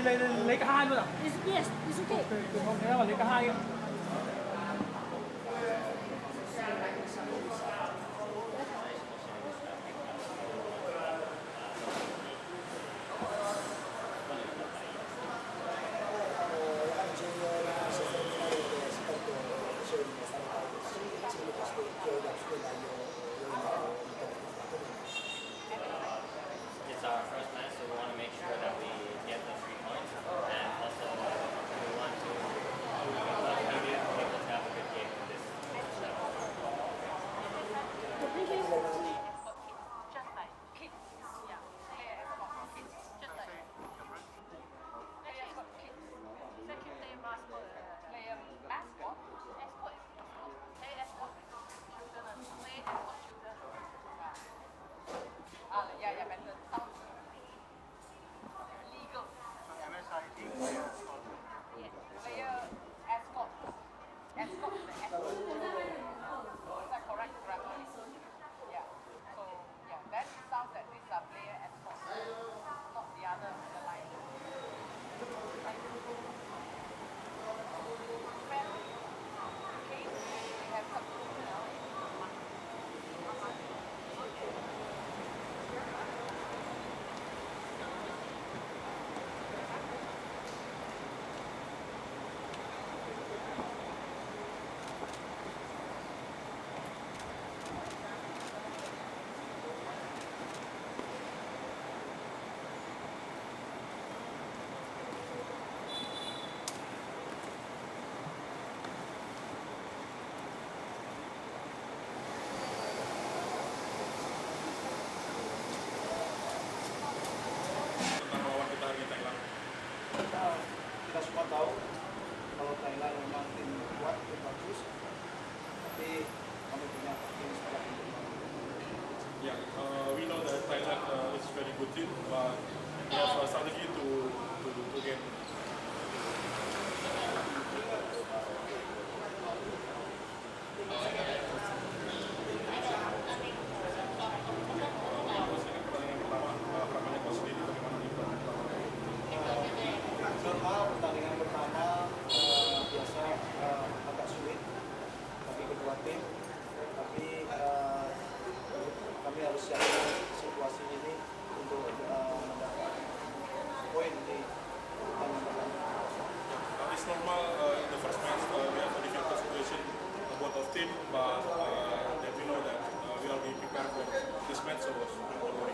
lấy cả hai luôn à? Yes, it's okay. Không, thế là lấy cả hai. It's our first match, so we want to make sure that we get the 3 points, and also we want to be able to have a good game in this show. Just like kids, yeah. Kids, just like kids. Second day mascot, player mascot. Escort is play escort children, play escort children. Yeah, better. Legal. Yes, player escort. Escort to the escort. Is that correct grammar? Yeah. So that sounds that these are player escort, not the other line. Okay, we have some food now. Tentang lawan kita hari ini Thailand. Kita semua tahu kalau Thailand memang tim kuat, tim bagus, tapi kami punya tim sepak bola. Yeah, we know that Thailand is very good team, but we have a strategy to get. Normal pertandingan pertama biasa agak sulit bagi kedua tim, tapi kami harus siapkan situasi ini untuk mendapat poin di pertandingan pertama. It's normal in the first match we have a difficult situation both of team, but that we know that we will be prepared for this match, so don't worry.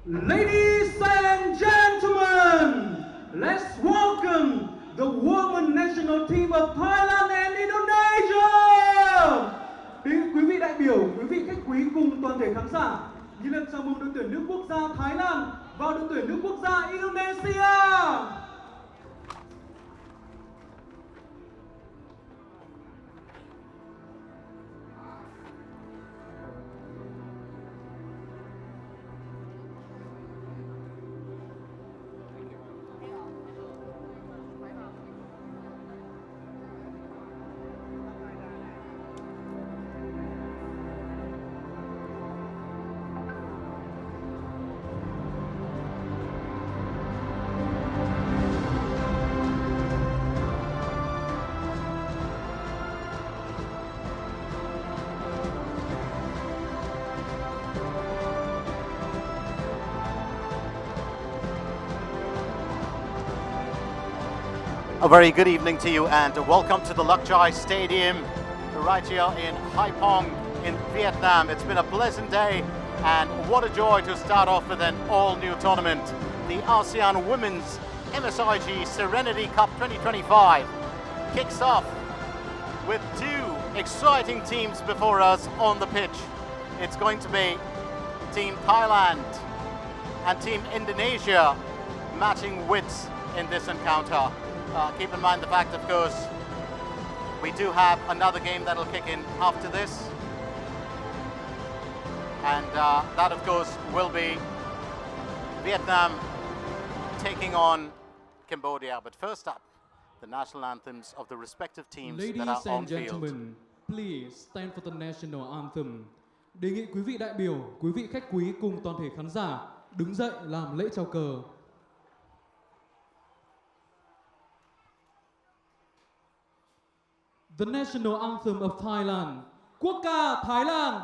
Ladies and gentlemen, let's welcome the women national team of Thailand and Indonesia. Quý vị đại biểu, quý vị khách quý cùng toàn thể khán giả, nhiệt liệt chào mừng đội tuyển nữ quốc gia Thái Lan và đội tuyển nữ quốc gia Indonesia. A very good evening to you and welcome to the Luc Chai Stadium right here in Haiphong in Vietnam. It's been a pleasant day and what a joy to start off with an all-new tournament. The ASEAN Women's MSIG Serenity Cup 2025 kicks off with two exciting teams before us on the pitch. It's going to be Team Thailand and Team Indonesia matching wits in this encounter. Keep in mind the fact, of course, we do have another game that'll kick in after this. And that, of course, will be Vietnam taking on Cambodia. But first up, the national anthems of the respective teams that are on Ladies and field. gentlemen, please stand for the national anthem. Đề nghị quý vị đại biểu, quý vị khách quý cùng toàn thể khán giả đứng dậy làm lễ chào cờ. The national anthem of Thailand. Quốc ca Thái Lan.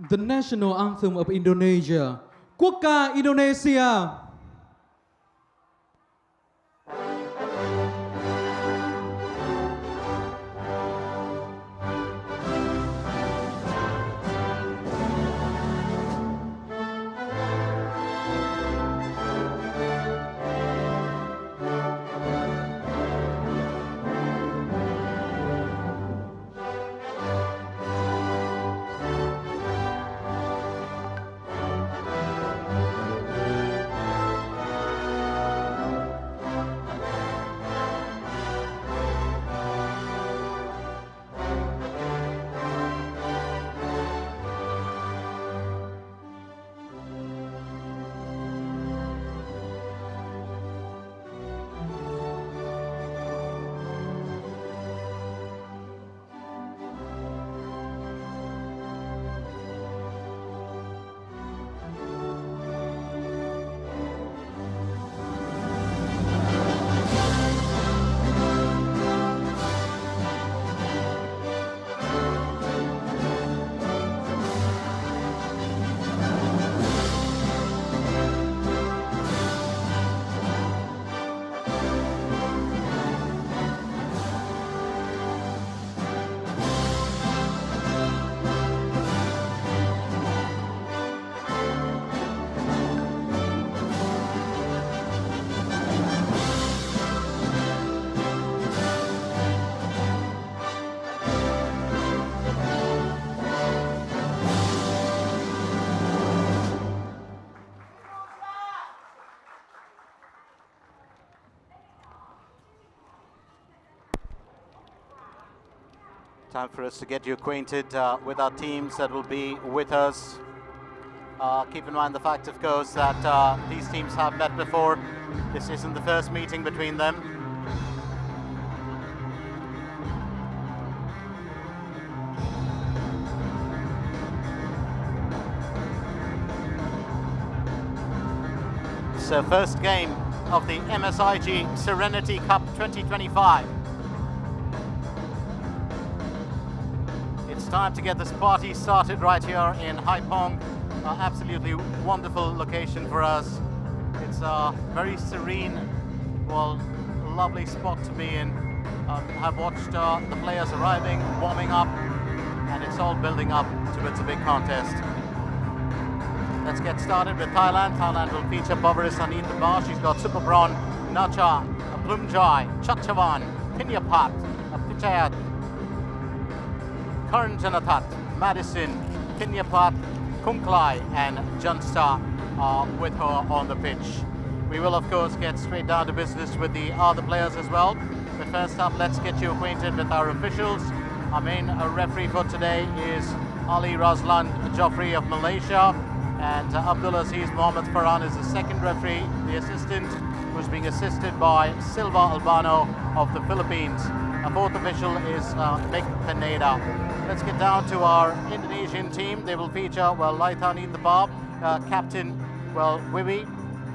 The national anthem of Indonesia. Quốc ca Indonesia. Time for us to get you acquainted with our teams that will be with us. Keep in mind the fact, of course, that these teams have met before. This isn't the first meeting between them. So first game of the MSIG Serenity Cup 2025. It's time to get this party started right here in Haiphong. Absolutely wonderful location for us. It's a very serene, well, lovely spot to be in. I've watched the players arriving, warming up, and it's all building up towards a big contest. Let's get started with Thailand. Thailand will feature Boveris in the bar. She's got Superbron, Nacha, Plumjai, Chachavan, Pinyapat, Pichayat, Karanjanatat, Madison, Pinyapat, Kumklai and Junsta are with her on the pitch. We will of course get straight down to business with the other players as well. But first up, let's get you acquainted with our officials. Our main referee for today is Ali Razlan Joffrey of Malaysia, and Abdul Aziz Mohammed Farhan is the second referee, the assistant, who's being assisted by Silva Albano of the Philippines. Our fourth official is Mick Pineda. Let's get down to our Indonesian team. They will feature, well, Laithani Tabab, captain, well, Wiwi.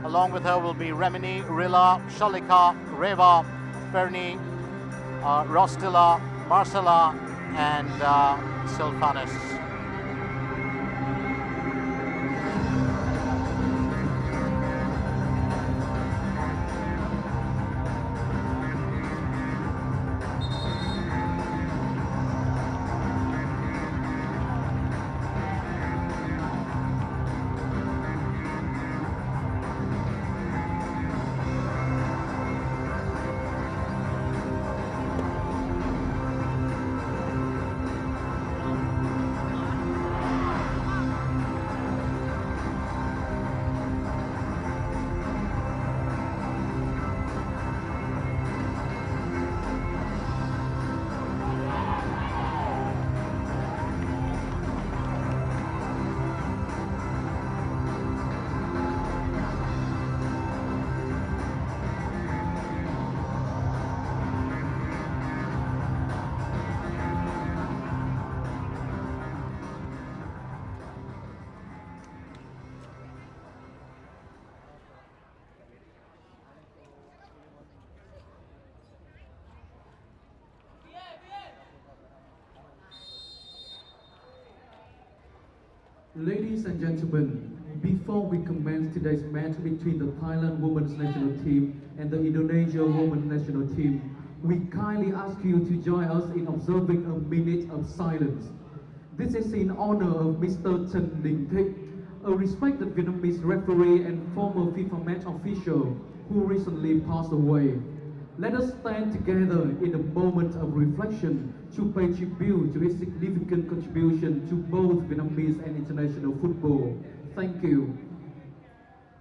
Along with her will be Remini, Rila, Shalika, Reva, Fernie, Rostila, Marcela, and Silvanus. Ladies and gentlemen, before we commence today's match between the Thailand women's national team and the Indonesia women's national team, we kindly ask you to join us in observing a minute of silence. This is in honor of Mr. Chen Đình Thich, a respected Vietnamese referee and former FIFA match official who recently passed away. Let us stand together in a moment of reflection to pay tribute to his significant contribution to both Vietnamese and international football. Thank you.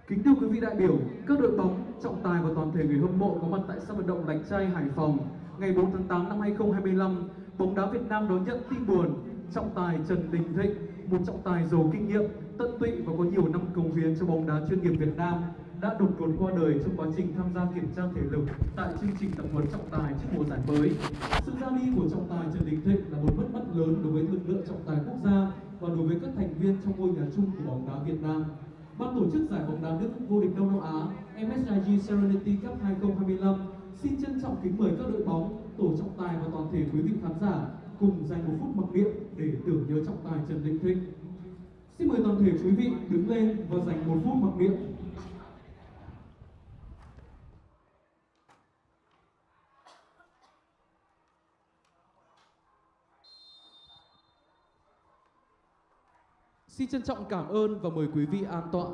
Kính thưa quý vị đại biểu, các đội bóng, trọng tài và toàn thể người hâm mộ có mặt tại sân vận động Lạch Tray, Hải Phòng ngày 4 tháng 8 năm 2025, bóng đá Việt Nam đón nhận tin buồn. Trọng tài Trần Đình Thịnh, một trọng tài giàu kinh nghiệm, tận tụy và có nhiều năm cống hiến cho bóng đá chuyên nghiệp Việt Nam, đã đột ngột qua đời trong quá trình tham gia kiểm tra thể lực tại chương trình tập huấn trọng tài trước mùa giải mới. Sự ra đi của trọng tài Trần Đình Thịnh là một mất mát lớn đối với lực lượng trọng tài quốc gia và đối với các thành viên trong ngôi nhà chung của bóng đá Việt Nam. Ban tổ chức giải bóng đá nước vô địch Đông Nam Á MSIG Serenity Cup 2025 xin trân trọng kính mời các đội bóng, tổ trọng tài và toàn thể quý vị khán giả cùng dành một phút mặc niệm để tưởng nhớ trọng tài Trần Đình Thịnh. Xin mời toàn thể quý vị đứng lên và dành một phút mặc niệm. Xin trân trọng cảm ơn và mời quý vị an tọa.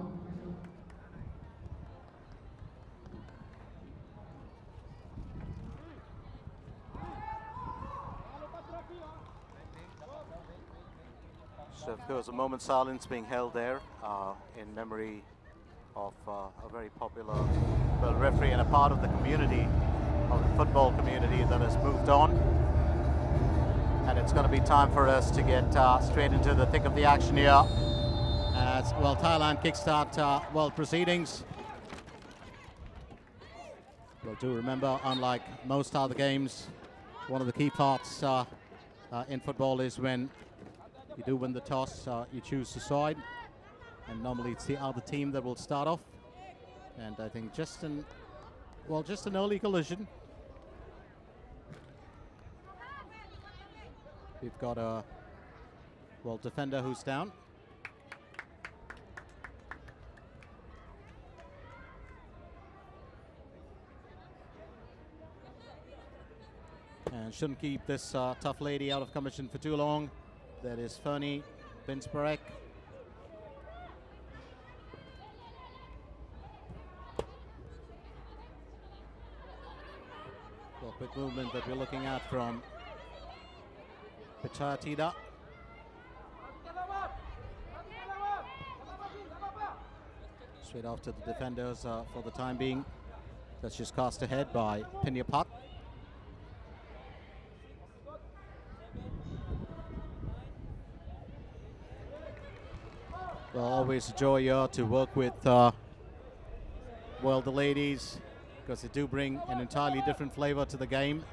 So of course a moment's silence being held there in memory of a very popular referee and a part of the community, of the football community that has moved on. And it's going to be time for us to get straight into the thick of the action here. As well, Thailand kickstart proceedings. Well, do remember, unlike most other games, one of the key parts in football is when you do win the toss, you choose the side, and normally it's the other team that will start off. And I think just an early collision. We've got a defender who's down. And shouldn't keep this tough lady out of commission for too long. That is Fernie Binsparek. Well, quick movement that we're looking at from Pichatida. Straight off to the defenders for the time being. That's just cast ahead by Pinyapat. Well, always a joy here to work with, well, the ladies, because they do bring an entirely different flavor to the game.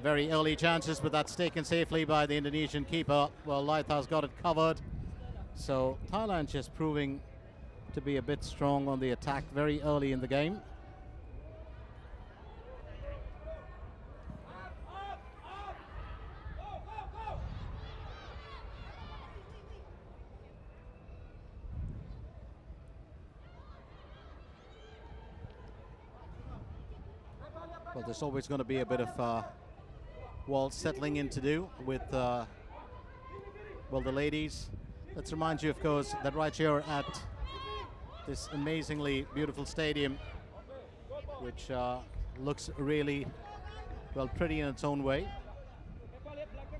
Very early chances, but that's taken safely by the Indonesian keeper. Well, Laitha's got it covered. So Thailand just proving to be a bit strong on the attack very early in the game. Well, there's always going to be a bit of well, settling in to do with well, the ladies. Let's remind you, of course, that right here at this amazingly beautiful stadium, which looks really, well, pretty in its own way.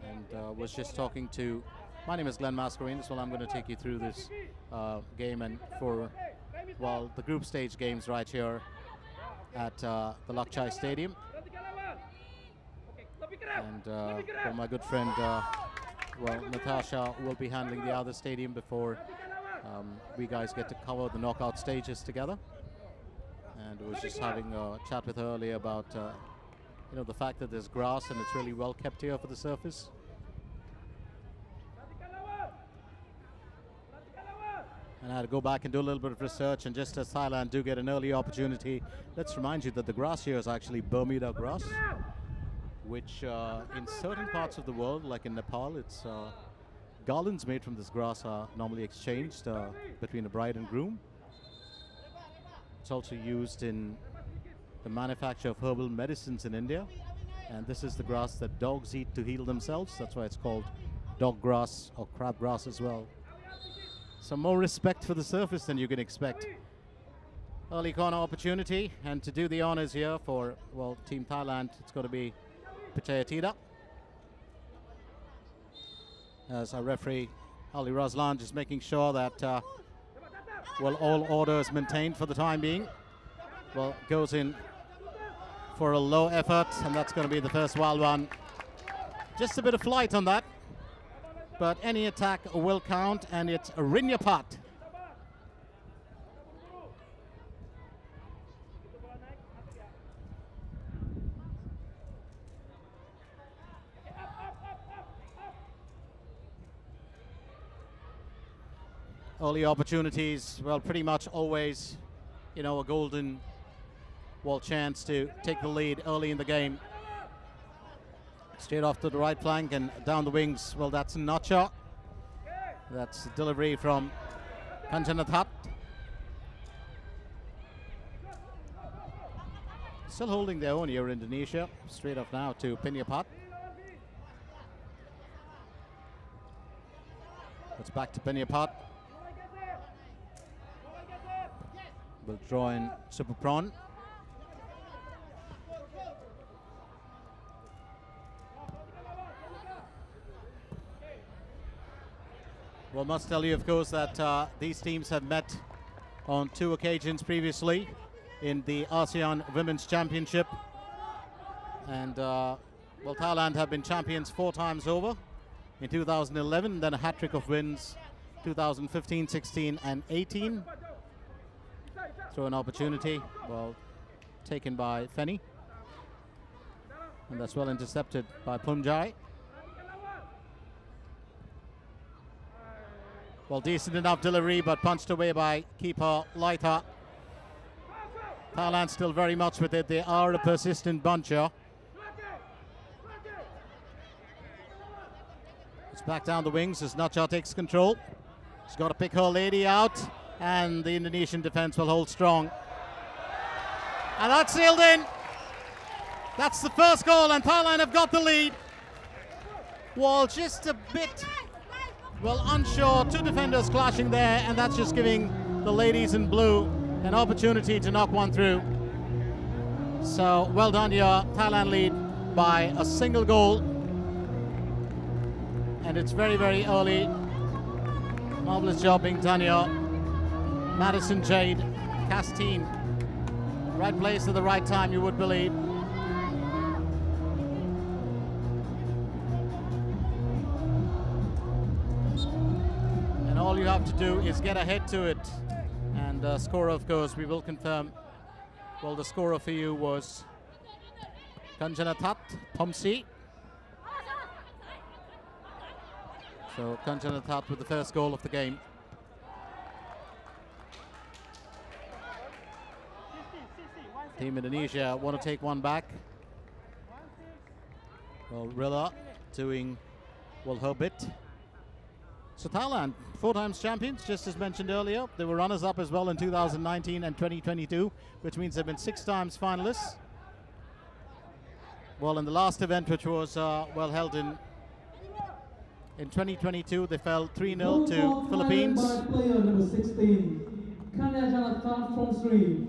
And was just talking to, my name is Glenn Mascarenas. Well, I'm going to take you through this game and for, well, the group stage games right here at the Luck Chai Stadium. And well, my good friend, well, Natasha will be handling the other stadium before we guys get to cover the knockout stages together. And I was just having a chat with her earlier about, you know, the fact that there's grass and it's really well kept here for the surface. And I had to go back and do a little bit of research, and just as Thailand do get an early opportunity, let's remind you that the grass here is actually Bermuda grass, which in certain parts of the world, like in Nepal, it's garlands made from this grass are normally exchanged between a bride and groom. It's also used in the manufacture of herbal medicines in India, and this is the grass that dogs eat to heal themselves. That's why it's called dog grass or crab grass as well. Some more respect for the surface than you can expect. Early corner opportunity, and to do the honors here for, well, Team Thailand, it's going to be Pichayatida. As our referee, Ali Razlan, is making sure that, well, all order is maintained for the time being. Well, goes in for a low effort, and that's going to be the first wild one. Just a bit of flight on that. But any attack will count, and it's a Rinyapat. Early opportunities, well, pretty much always, you know, a golden, well, chance to take the lead early in the game. Straight off to the right flank and down the wings. Well, that's Nacha. That's delivery from Kanchanathat. Still holding their own here, Indonesia. Straight off now to Pinyapat. It's back to Pinyapat. We'll draw in Super Prawn. Well, must tell you, of course, that these teams have met on 2 occasions previously in the ASEAN Women's Championship. And, well, Thailand have been champions 4 times over. In 2011, then a hat-trick of wins 2015, 16, and 18. Throw an opportunity, well, taken by Feni. And that's well intercepted by Pumjai. Well, decent enough delivery, but punched away by keeper Laitha. Thailand still very much with it. They are a persistent bunch here. It's back down the wings as Nacha takes control. She's got to pick her lady out, and the Indonesian defense will hold strong. And that's sailed in. That's the first goal, and Thailand have got the lead. Well, just a bit, well, unsure. 2 defenders clashing there, and that's just giving the ladies in blue an opportunity to knock one through. So, well done here. Thailand lead by a single goal. And it's very, very early. Marvelous job being done here. Madison Jade, Castine. Right place at the right time, you would believe. all you have to do is get ahead to it. And score, of course, we will confirm. Well, the scorer for you was Kanchanatat Pomsi. So Kanchanatat with the first goal of the game. Team Indonesia want to take one back. Well, Rilla doing, well, her bit. So Thailand, 4 times champions, just as mentioned earlier. They were runners-up as well in 2019 and 2022, which means they've been 6 times finalists. Well, in the last event, which was well held in 2022, they fell 3-0 to Philippines. By player number 16, Kanchanatat from Sri.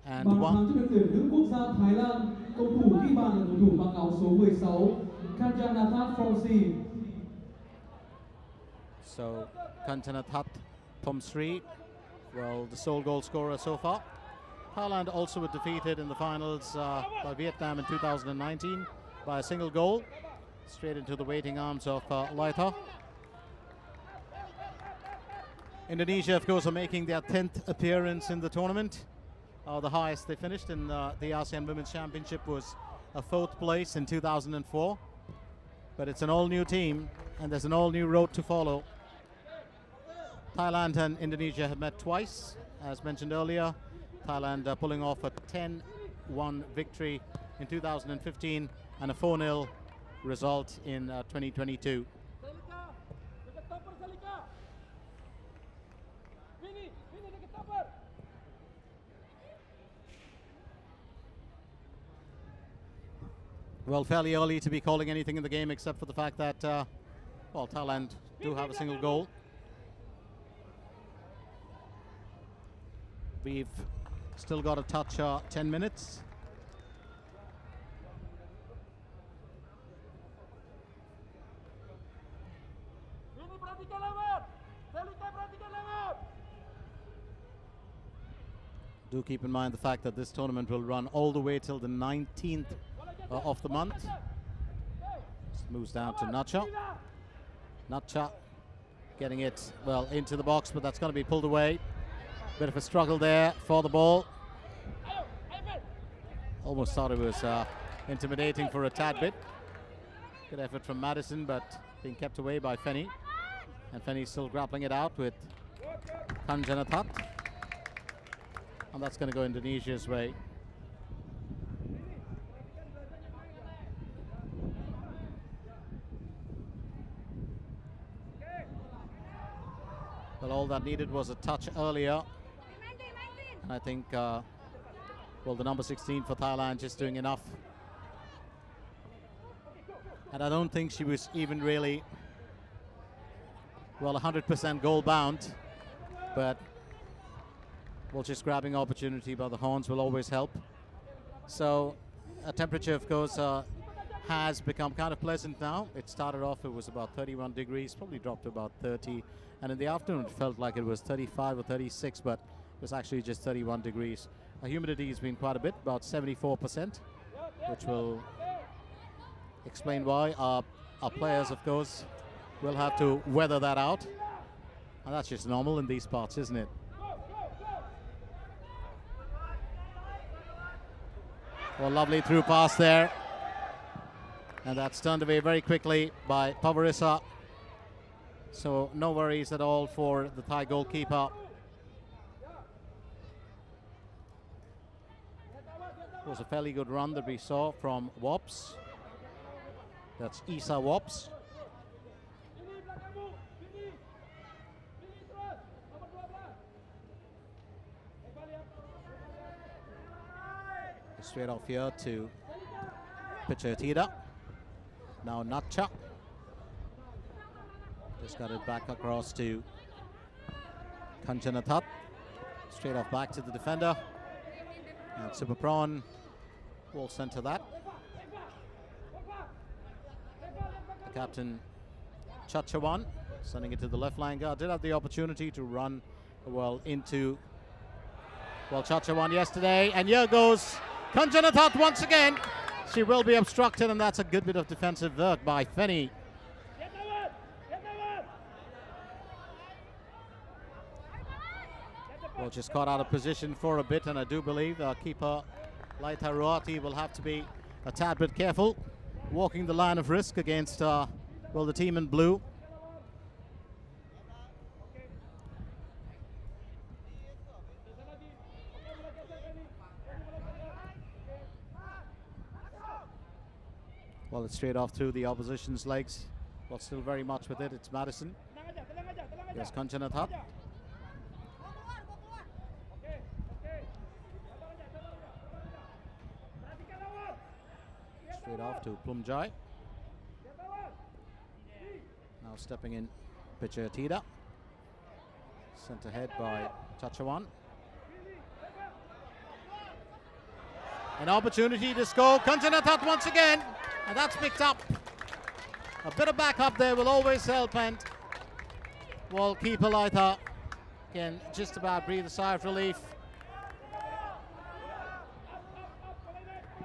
And Bàn thắng one. cho đội tuyển nữ quốc gia Thái Lan, cầu thủ ghi bàn là cầu thủ mặc áo số 16, Kanchanatat from Sri. So Kanchanatat Pomsri, well, the sole goal scorer so far. Thailand also were defeated in the finals by Vietnam in 2019 by a single goal, straight into the waiting arms of Laitha. Indonesia, of course, are making their 10th appearance in the tournament. The highest they finished in the ASEAN Women's Championship was a 4th place in 2004. But it's an all-new team, and there's an all-new road to follow. Thailand and Indonesia have met twice, as mentioned earlier. Thailand pulling off a 10-1 victory in 2015 and a 4-0 result in 2022. Well, fairly early to be calling anything in the game, except for the fact that, well, Thailand do have a single goal. We've still got to touch 10 minutes. Do keep in mind the fact that this tournament will run all the way till the 19th of the month. Just moves down to Nacha. Nacha getting it, well, into the box, but that's going to be pulled away. Bit of a struggle there for the ball. Almost thought it was intimidating for a tad bit. Good effort from Madison, but being kept away by Fenny. And Fenny still grappling it out with Kanchanatat. And that's going to go Indonesia's way. Well, all that needed was a touch earlier. And I think, well, the number 16 for Thailand just doing enough. And I don't think she was even really, well, 100% goal bound. But, well, just grabbing opportunity by the horns will always help. So, a temperature, of course, has become kind of pleasant now. It started off, it was about 31 degrees, probably dropped to about 30. And in the afternoon, it felt like it was 35 or 36, but it was actually just 31 degrees. Humidity has been quite a bit, about 74%, which will explain why. Our players, of course, will have to weather that out. And that's just normal in these parts, isn't it? Well, lovely through pass there. And that's turned away very quickly by Pavarissa. So no worries at all for the Thai goalkeeper. It was a fairly good run that we saw from Wops. That's Isa Wops. Straight off here to Pichotida. Now Nacha. Just got it back across to Kanchanatat. Straight off back to the defender. And Super Prawn will center that. The captain Chachawan sending it to the left line guard. Did have the opportunity to run well into Chachawan yesterday. And here goes Kanchanatat once again. She will be obstructed, and that's a good bit of defensive work by Fenny. Well, just caught out of position for a bit, and I do believe keeper Laita Ruati will have to be a tad bit careful, walking the line of risk against well, the team in blue. Well, it's straight off through the opposition's legs, but still very much with it. It's Madison. Here's Kanchanathat. Straight off to Plumjai. Now stepping in, pitcher Tida. Sent ahead by Chachawan. An opportunity to score. Kanchanathat once again, and that's picked up. A bit of backup there will always help, and well, keeper Laita can just about breathe a sigh of relief.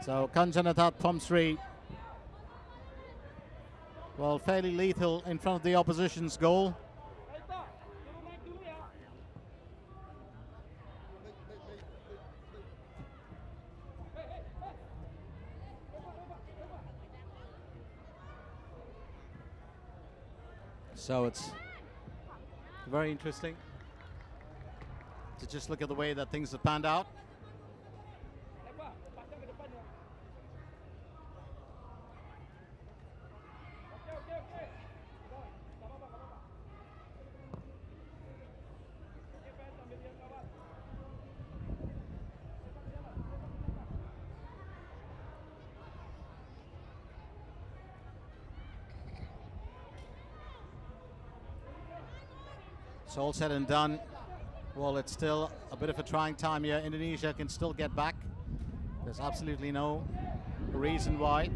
So Kanchanathat from 3. Well, fairly lethal in front of the opposition's goal. So it's very interesting to just look at the way that things have panned out. So all said and done, well, it's still a bit of a trying time here. Indonesia can still get back. There's absolutely no reason why,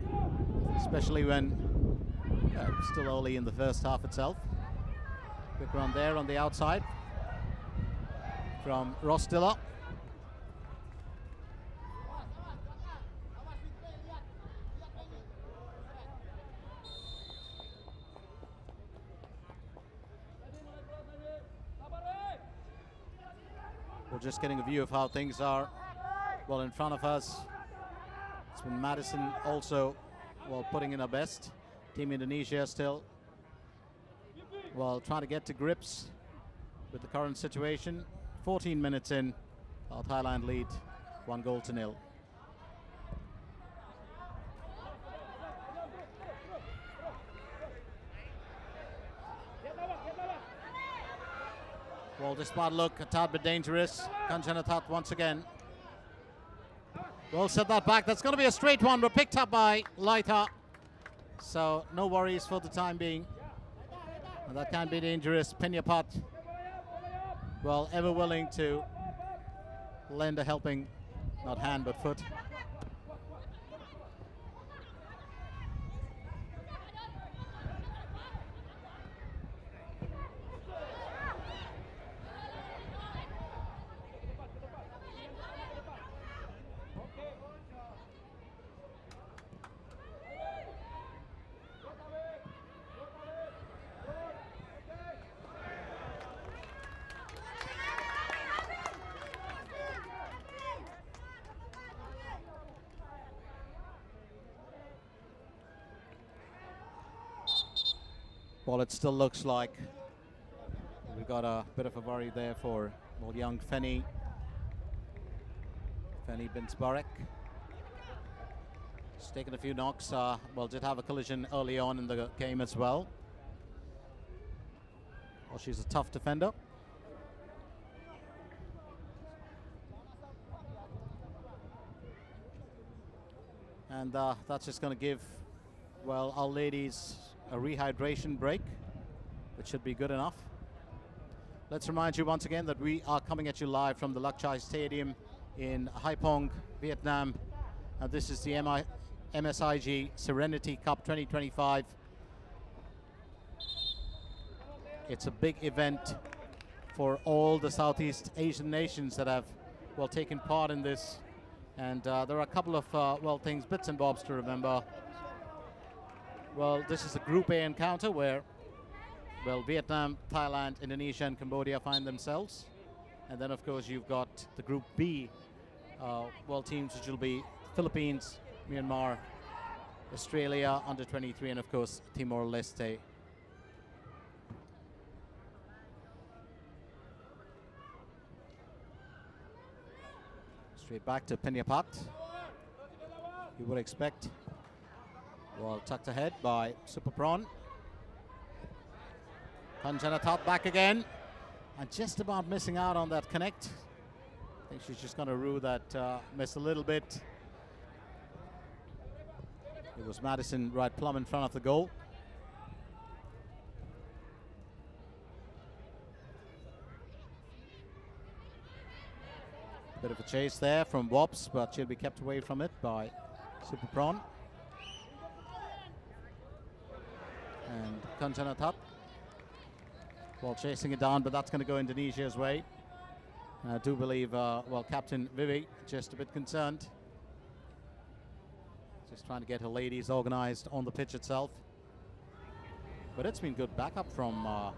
especially when it's still early in the first half itself. Quick run there on the outside from Rostila. We're just getting a view of how things are, well, in front of us. It's been Madison also, well, putting in her best. Team Indonesia still, well, trying to get to grips with the current situation. 14 minutes in, Thailand lead 1-0. Well, this spot look a tad bit dangerous. Kanchanathat once again. Well, set that back. That's going to be a straight one, but picked up by Laita. So no worries for the time being. And that can be dangerous. Penyapat, well, ever willing to lend a helping, not hand, but foot. Well, it still looks like we've got a bit of a worry there for, well, young Feni Binsbarek. He's taken a few knocks, well, did have a collision early on in the game as well. Well, she's a tough defender. And that's just going to give, well, our ladies a rehydration break, which should be good enough. Let's remind you once again that we are coming at you live from the Luck Chai Stadium in Haiphong, Vietnam. And this is the MSIG Serenity Cup 2025. It's a big event for all the Southeast Asian nations that have, well, taken part in this. And there are a couple of, well, things, bits and bobs to remember. Well, this is a Group A encounter where, well, Vietnam, Thailand, Indonesia, and Cambodia find themselves. And then, of course, you've got the Group B world teams, which will be Philippines, Myanmar, Australia, under-23, and, of course, Timor-Leste. Straight back to Pinyapat. You would expect. Well, tucked ahead by Super Prawn. Kanjanatat back again. And just about missing out on that connect. I think she's just going to rue that miss a little bit. It was Madison right plumb in front of the goal. Bit of a chase there from Wops, but she'll be kept away from it by Super Prawn. And Kanjanatat. Well, chasing it down, but that's going to go Indonesia's way. I do believe, well, Captain Vivi just a bit concerned. Just trying to get her ladies organized on the pitch itself. But it's been good backup from, well,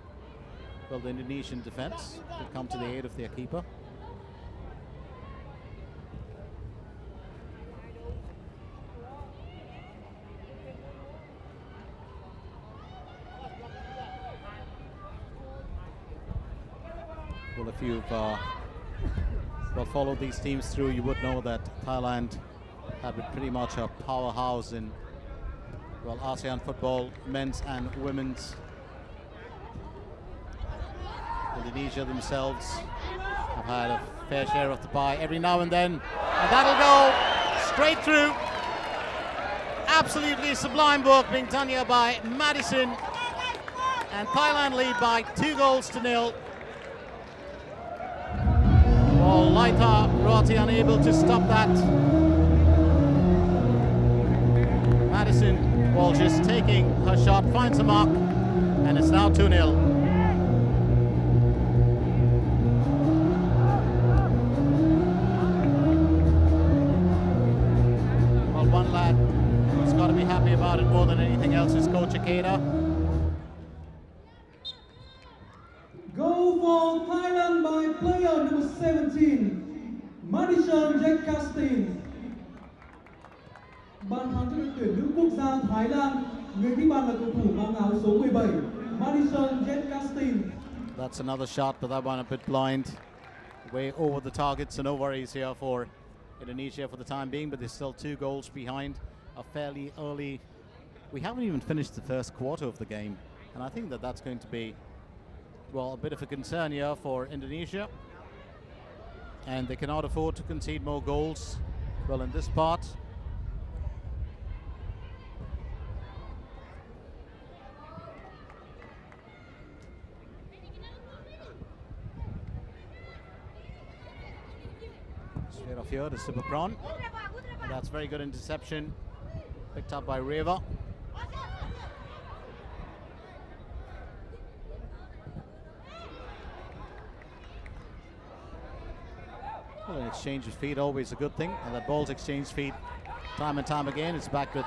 the Indonesian defense to come to the aid of their keeper. Well, if you've well, followed these teams through, you would know that Thailand had been pretty much a powerhouse in, well, ASEAN football, men's and women's. Indonesia themselves have had a fair share of the pie every now and then, and that'll go straight through. Absolutely sublime work being done here by Madison, and Thailand lead by 2-0. Oh, Laita Roti unable to stop that. Madison, well, just taking her shot, finds the mark, and it's now 2-0. Well, one lad who's got to be happy about it more than anything else is Coach Ikeda. Goal for Thailand by player number 17, Madison Jekastin. Bàn thắng cho đội tuyển nữ quốc gia Thái Lan, người ghi bàn là cầu thủ mang áo số 17, Madison Jekastin. That's another shot, but that one a bit blind. Way over the target, so no worries here for Indonesia for the time being, but they're still 2 goals behind. A fairly early. We haven't even finished the first quarter of the game, and I think that that's going to be, well, a bit of a concern here for Indonesia, and they cannot afford to concede more goals, well, in this part. Straight off here to Super Prawn, and that's very good interception, picked up by Reva. Well, an exchange of feet, always a good thing, and that ball's exchanged feet time and time again. It's back with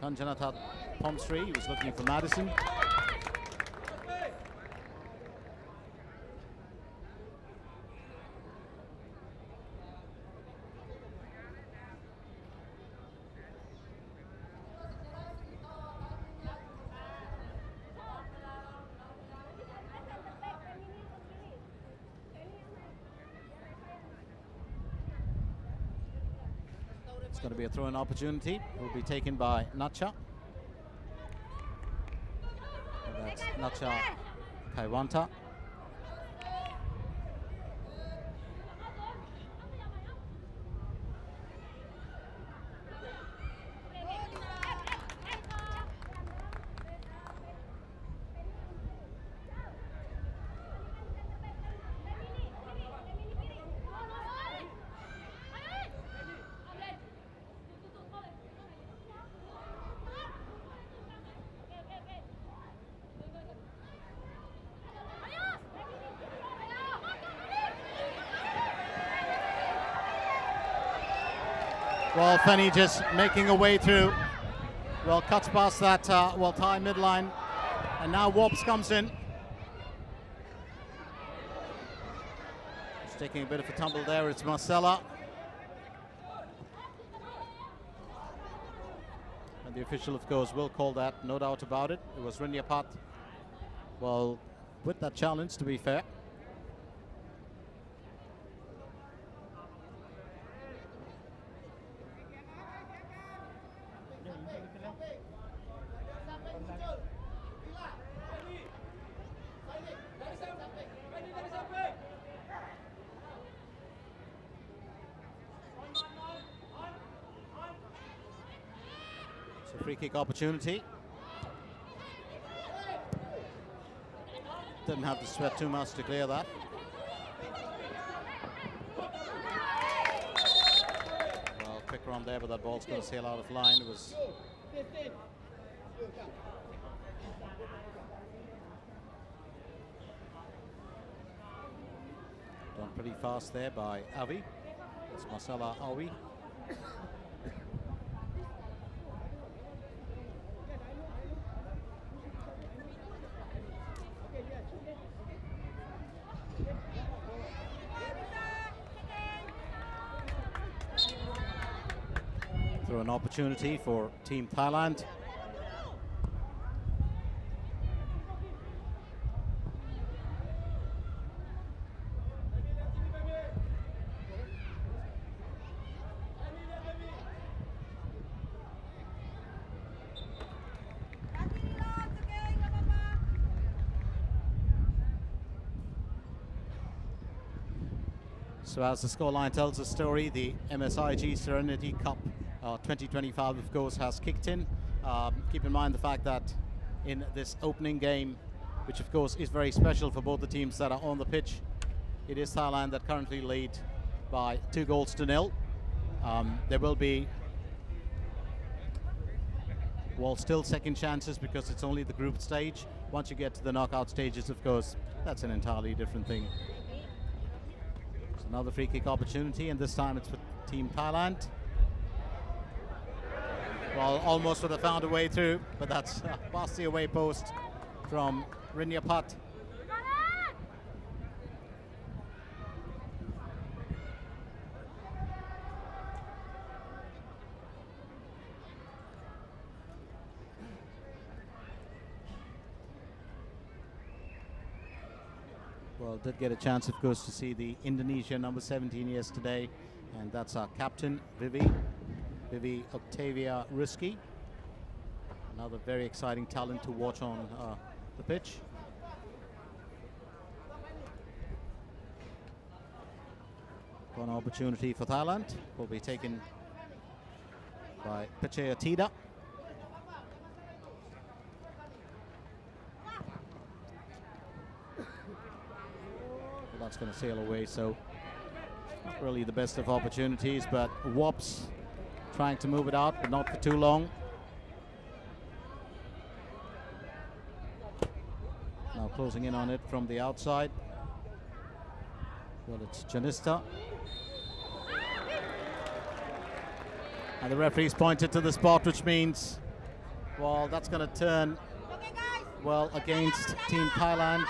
Kanjanatat Pomsri. He was looking for Madison. It's going to be a throw-in opportunity. It will be taken by Nacha. And that's Nacha Kaiwanta. Well, Fenny just making a way through. Well, cuts past that, well, Thai midline. And now Wops comes in. taking a bit of a tumble there. It's Marcella. And the official, of course, will call that, no doubt about it. It was Rinyapat. Well, with that challenge, to be fair. It's a free kick opportunity. Didn't have to sweat too much to clear that. Well, quick run there, but that ball's going to sail out of line. It was done pretty fast there by Avi. It's Marcella Awi. Through an opportunity for Team Thailand. So as the scoreline tells the story, the MSIG Serenity Cup 2025, of course, has kicked in. Keep in mind the fact that in this opening game, which of course is very special for both the teams that are on the pitch, it is Thailand that currently lead by 2-0. There will be, well, still second chances because it's only the group stage. Once you get to the knockout stages, of course, that's an entirely different thing. It's another free kick opportunity, and this time it's for Team Thailand. Well, almost would have found a way through, but that's past the away post from Rinyapat. Well, did get a chance, of course, to see the Indonesia number 17 yesterday, and that's our captain, Vivi Octavia Ruski. Another very exciting talent to watch on the pitch. One opportunity for Thailand will be taken by Pachaya Tida. Well, that's going to sail away, so not really the best of opportunities, but Wops trying to move it out, but not for too long. Now closing in on it from the outside. Well, it's Janista. And the referee's pointed to the spot, which means, well, that's going to turn, well, against Team Thailand.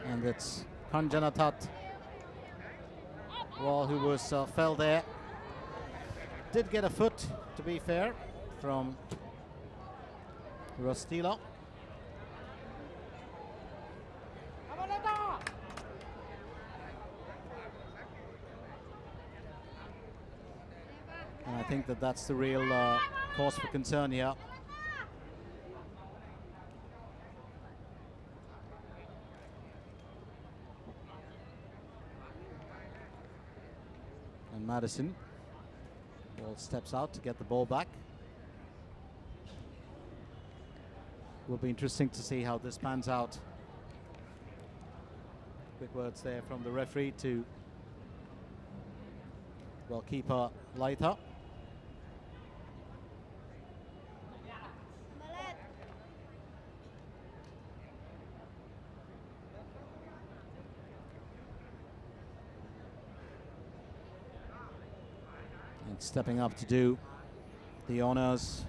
And it's Kanjanatat, well, who was fell there. Did get a foot, to be fair, from Rostila. And I think that that's the real cause for concern here. And Madison, well, steps out to get the ball back. Will be interesting to see how this pans out. Quick words there from the referee to, well, keeper Laitha. And stepping up to do the honors.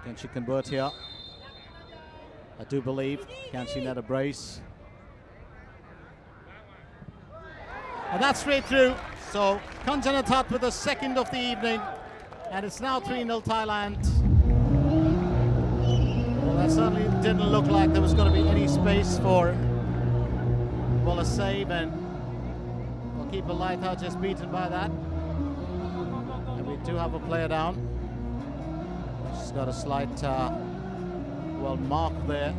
Can she convert here? I do believe. Can she net a brace? And that's straight through. So Kanchanatat with the second of the evening. And it's now 3-0 Thailand. Well, that certainly didn't look like there was going to be any space for a save, and keeper Lighthouse just beaten by that. And we do have a player down. She's got a slight mark there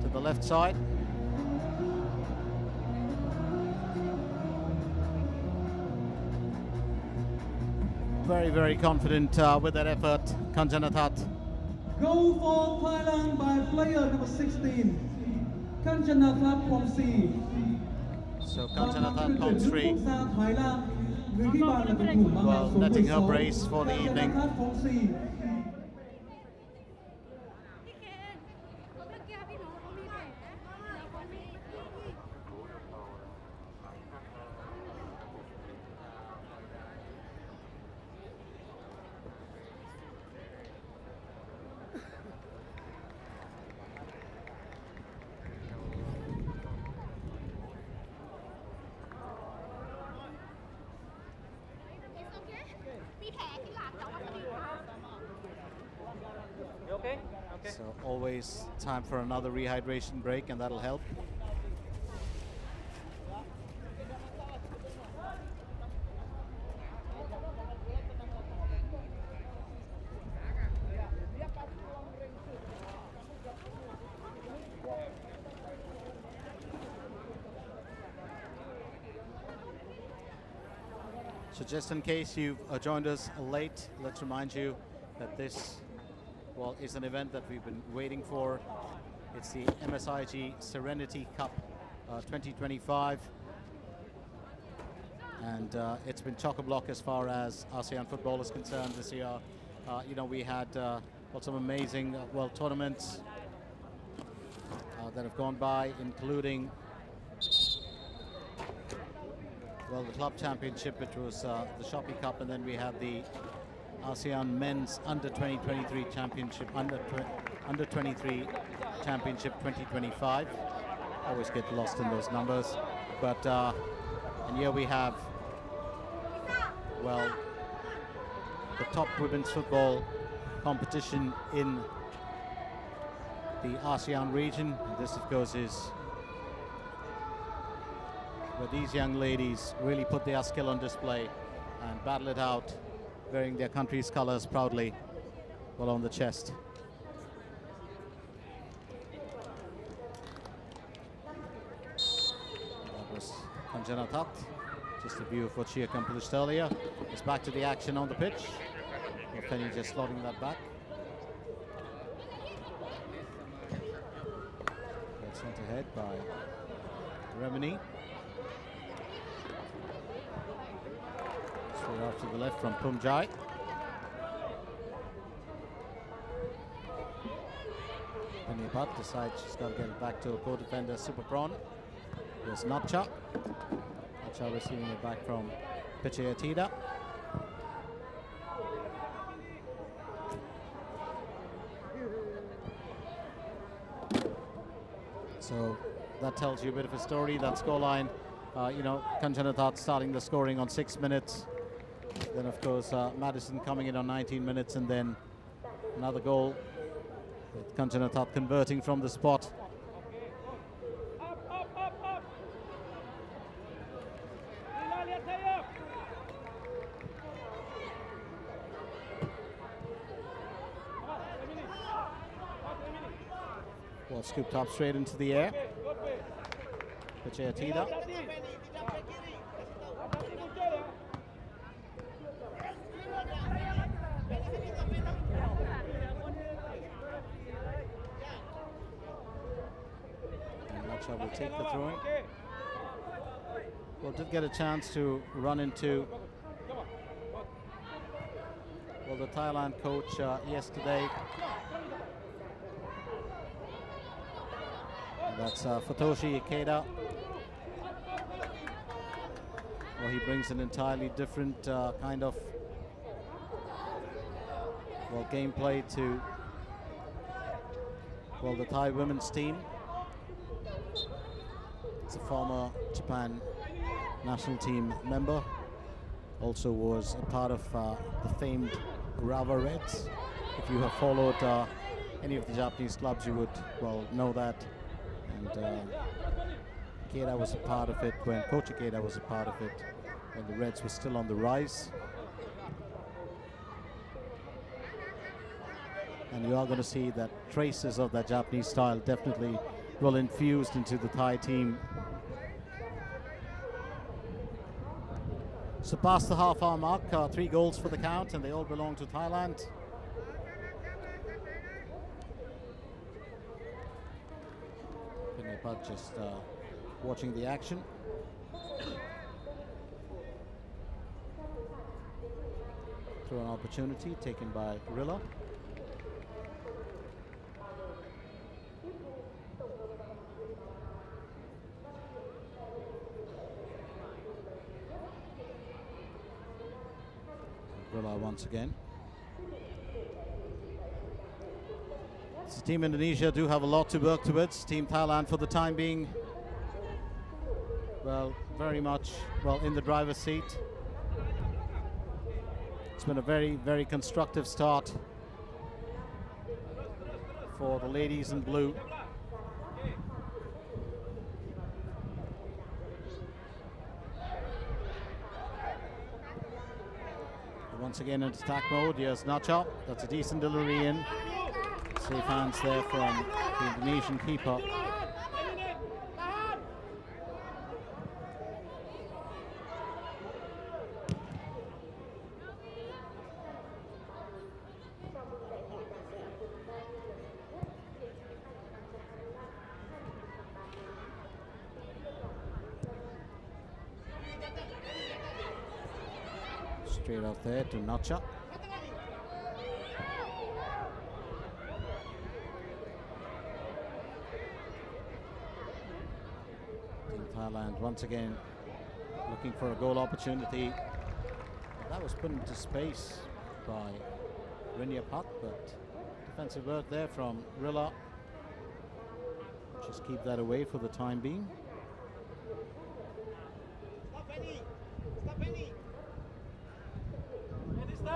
to the left side. Very, very confident with that effort, Kanchanatat. Goal for Thailand by player number 16, Kanchanatat from C. So Kanchanatat comes free. Well, netting her brace for the evening. So always time for another rehydration break, and that'll help. So just in case you've joined us late, let's remind you that this, well, is an event that we've been waiting for. It's the MSIG Serenity Cup 2025. And it's been chock-a-block as far as ASEAN football is concerned this year. You know, we had some amazing tournaments that have gone by, including the Club Championship, which was the Shopee Cup, and then we had the ASEAN Men's Under 2023 Championship, Under 23 Championship 2025. Always get lost in those numbers, but and here we have, well, the top women's football competition in the ASEAN region. And this, of course, is where these young ladies really put their skill on display and battle it out, wearing their country's colors proudly, well, on the chest. That was Kanchanatat. Just a view of what she accomplished earlier. It's back to the action on the pitch. Penny just slotting that back. That's sent ahead by Remini. Straight off to the left from Pumjai. Penny Bhatt decides she's got to get it back to a co-defender, Super Prawn. There's Natcha. Natcha receiving it back from Pichayatida. So that tells you a bit of a story. That scoreline, you know, Kanchanatat starting the scoring on 6 minutes. Then, of course, Madison coming in on 19 minutes, and then another goal with Kanchanatat converting from the spot. Ball scooped up straight into the air. Pichayatida. Will take the throw. Well, did get a chance to run into, well, the Thailand coach yesterday. That's Futoshi Ikeda. Well, he brings an entirely different kind of, well, gameplay to, well, the Thai women's team. It's a former Japan national team member. Also was a part of the famed Urawa Reds. If you have followed any of the Japanese clubs, you would, well, know that. And Ikeda was a part of it when Coach Ikeda was a part of it when the Reds were still on the rise. And you are going to see that traces of that Japanese style definitely well infused into the Thai team. So past the half-hour mark, 3 goals for the count, and they all belong to Thailand. But just watching the action. Through an opportunity taken by Rilla. Rilla once again. So Team Indonesia do have a lot to work towards. Team Thailand, for the time being, well, very much, well, in the driver's seat. It's been a very, very constructive start for the ladies in blue. Once again in attack mode. Here's Nacha. That's a decent delivery in. Safe hands there from the Indonesian keeper. Straight out there to Nacha. Thailand once again looking for a goal opportunity. That was put into space by Rinyapat, but defensive work there from Rilla. Just keep that away for the time being.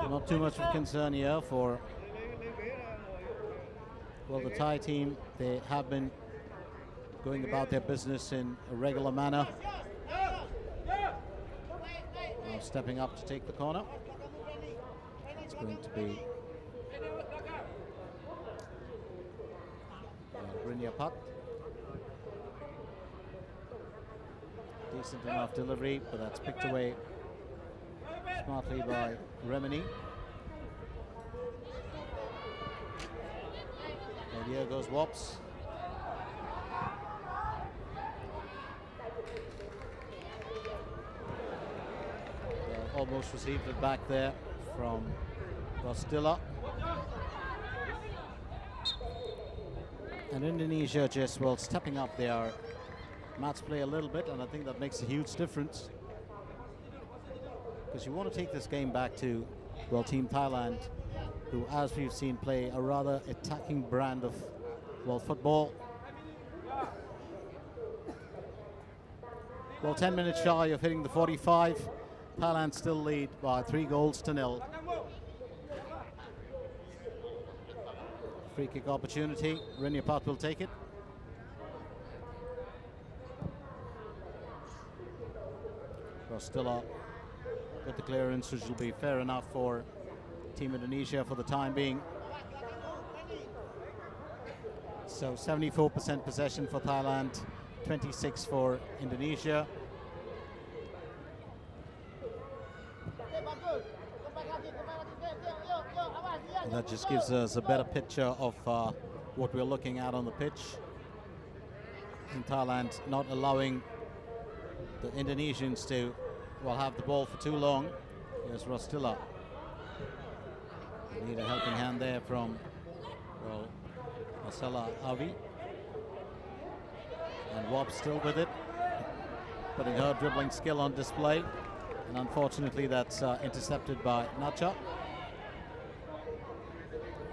Not too much of concern here for, well, the Thai team. They have been going about their business in a regular manner. Now stepping up to take the corner. It's going to be Rinyapat. Decent enough delivery, but that's picked away smartly by Remini. And here goes Wops. Almost received it back there from Rostilla. And Indonesia just, well, stepping up their match play a little bit, and I think that makes a huge difference. Because you want to take this game back to, well, Team Thailand, who, as we've seen, play a rather attacking brand of, well, football. Well, 10 minutes shy of hitting the 45. Thailand still lead by 3-0. Free kick opportunity. Rinyapat will take it. Rostilla with the clearance, which will be fair enough for Team Indonesia for the time being. So 74% possession for Thailand, 26 for Indonesia. And that just gives us a better picture of what we're looking at on the pitch. In Thailand, not allowing the Indonesians to, well, have the ball for too long. Here's Rostilla. Need a helping hand there from, well, Marcella Avi. And Wob still with it, putting her dribbling skill on display. And unfortunately, that's intercepted by Nacha.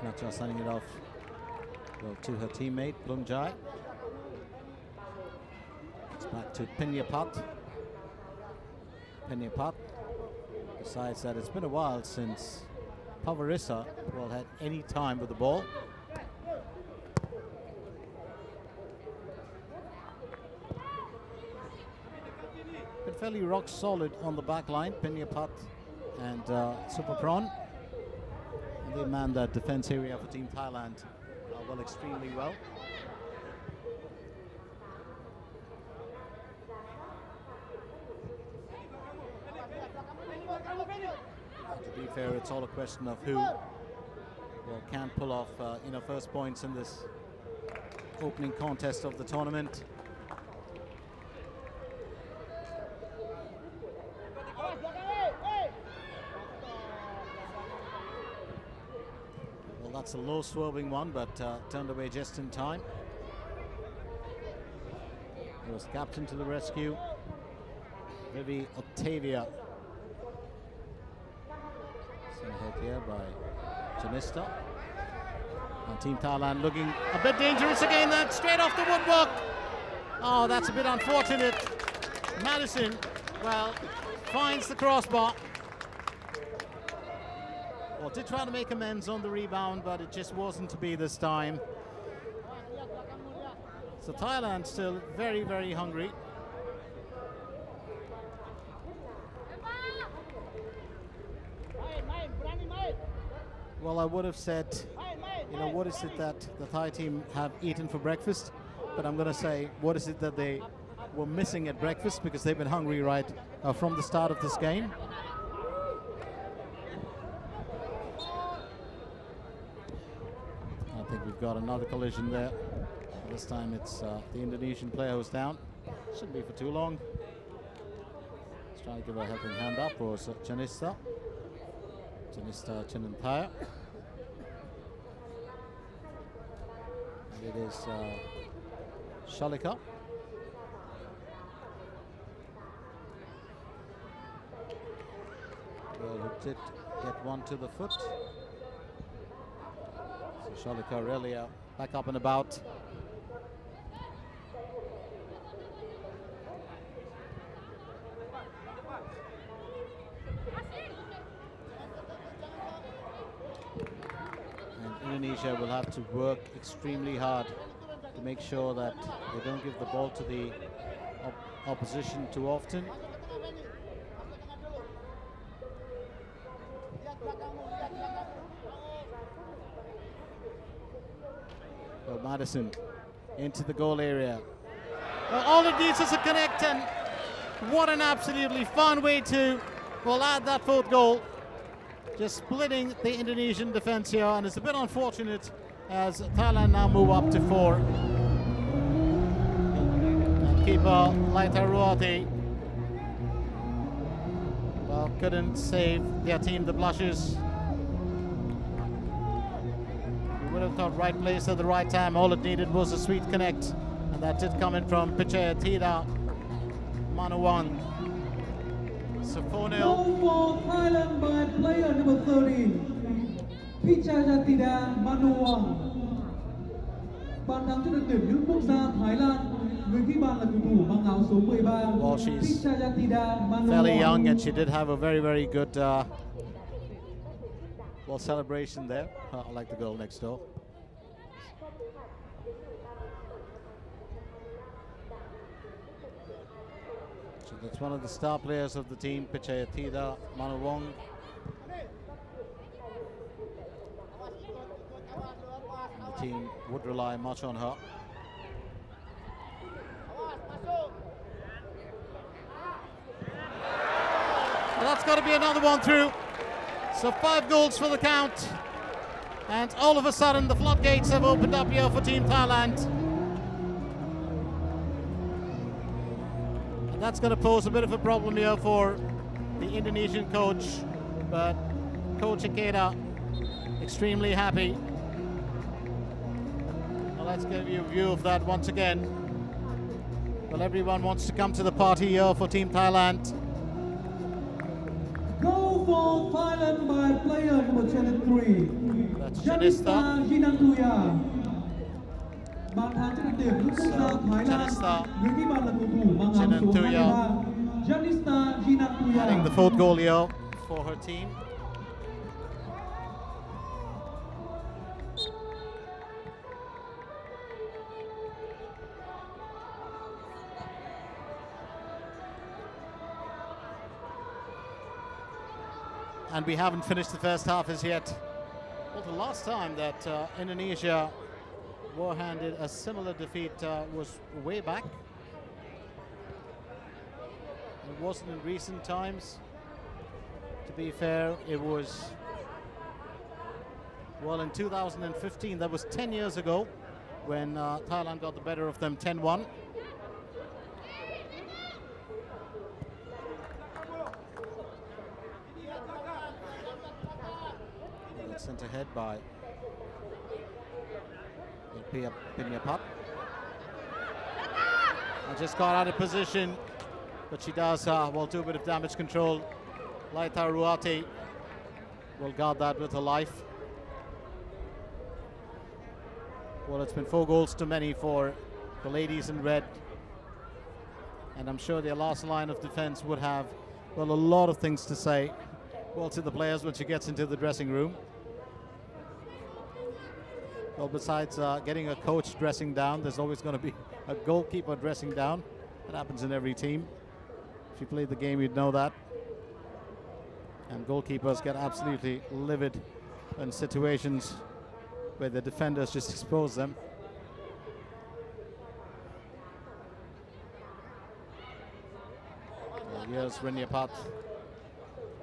Nacha sending it off Well, to her teammate, Plumjai. It's back to Pinyapat. Pinyapat decides that it's been a while since Pavarissa had any time with the ball. Been fairly rock solid on the back line, Pinyapat and Super Prawn. And they man that defense area for Team Thailand extremely well. To be fair, it's all a question of who can pull off first points in this opening contest of the tournament. Well, that's a low swerving one, but turned away just in time. It was captain to the rescue, Vivi Octavia. Sent ahead here by Janista. And Team Thailand looking a bit dangerous again, that straight off the woodwork. Oh, that's a bit unfortunate. Madison, finds the crossbar. Well, did try to make amends on the rebound, but it just wasn't to be this time. So Thailand still very, very hungry. Well, I would have said, what is it that the Thai team have eaten for breakfast? But I'm going to say, what is it that they were missing at breakfast? Because they've been hungry right from the start of this game. I think we've got another collision there. This time it's the Indonesian player who's down. Shouldn't be for too long. He's trying to give a helping hand up for Janista. Janista Chinantaya. And it is Shalika. Well, who did get one to the foot. So Shalika really back up and about. Indonesia will have to work extremely hard to make sure that they don't give the ball to the opposition too often. Well, Madison into the goal area. Well, all it needs is a connect, and what an absolutely fun way to add that fourth goal. Just splitting the Indonesian defense here, and it's a bit unfortunate as Thailand now move up to 4. And keeper Laita Ruati couldn't save their team the blushes. We would have thought right place at the right time. All it needed was a sweet connect, and that did come in from Pichaya Tida Manuwang. So 4-0. Goal for Thailand by player number 13, Pichayatida Manuwang. Bàn thắng cho đội tuyển nữ quốc gia Thái Lan. Người ghi bàn là cầu thủ mang áo số 13, Well, she's Pichayatida Manuwang. fairly young, and she did have a very, very good celebration there. I like the goal next door. So that's one of the star players of the team, Pichayatida Manuwang. And the team would rely much on her. Well, that's got to be another one through. So 5 goals for the count. And all of a sudden the floodgates have opened up here for Team Thailand. And that's going to pose a bit of a problem here for the Indonesian coach. But Coach Ikeda extremely happy. Well, let's give you a view of that once again. Well, everyone wants to come to the party here for Team Thailand. Goal for Thailand by player number 23, That's Janista Janista. Jinantuya. Bàn thắng cho đội tuyển nữ quốc gia Thái Lan. Janista Người ghi bàn là cầu thủ mang áo số Jinantuya 23, Janista Jinantuya. adding the fourth goal here for her team. And we haven't finished the first half as yet. Well, the last time that Indonesia were handed a similar defeat was way back. It wasn't in recent times. To be fair, it was, well, in 2015, that was 10 years ago, when Thailand got the better of them 10-1. Sent ahead by Pinyapat. I just got out of position, but she does well do a bit of damage control. Laita Ruati will guard that with her life. Well, it's been 4 goals to many for the ladies in red, and I'm sure their last line of defense would have, well, a lot of things to say, well, to the players when she gets into the dressing room. Well, besides getting a coach dressing down, there's always going to be a goalkeeper dressing down. That happens in every team. If you played the game, you'd know that. And goalkeepers get absolutely livid in situations where the defenders just expose them. Well, here's Rinyapat.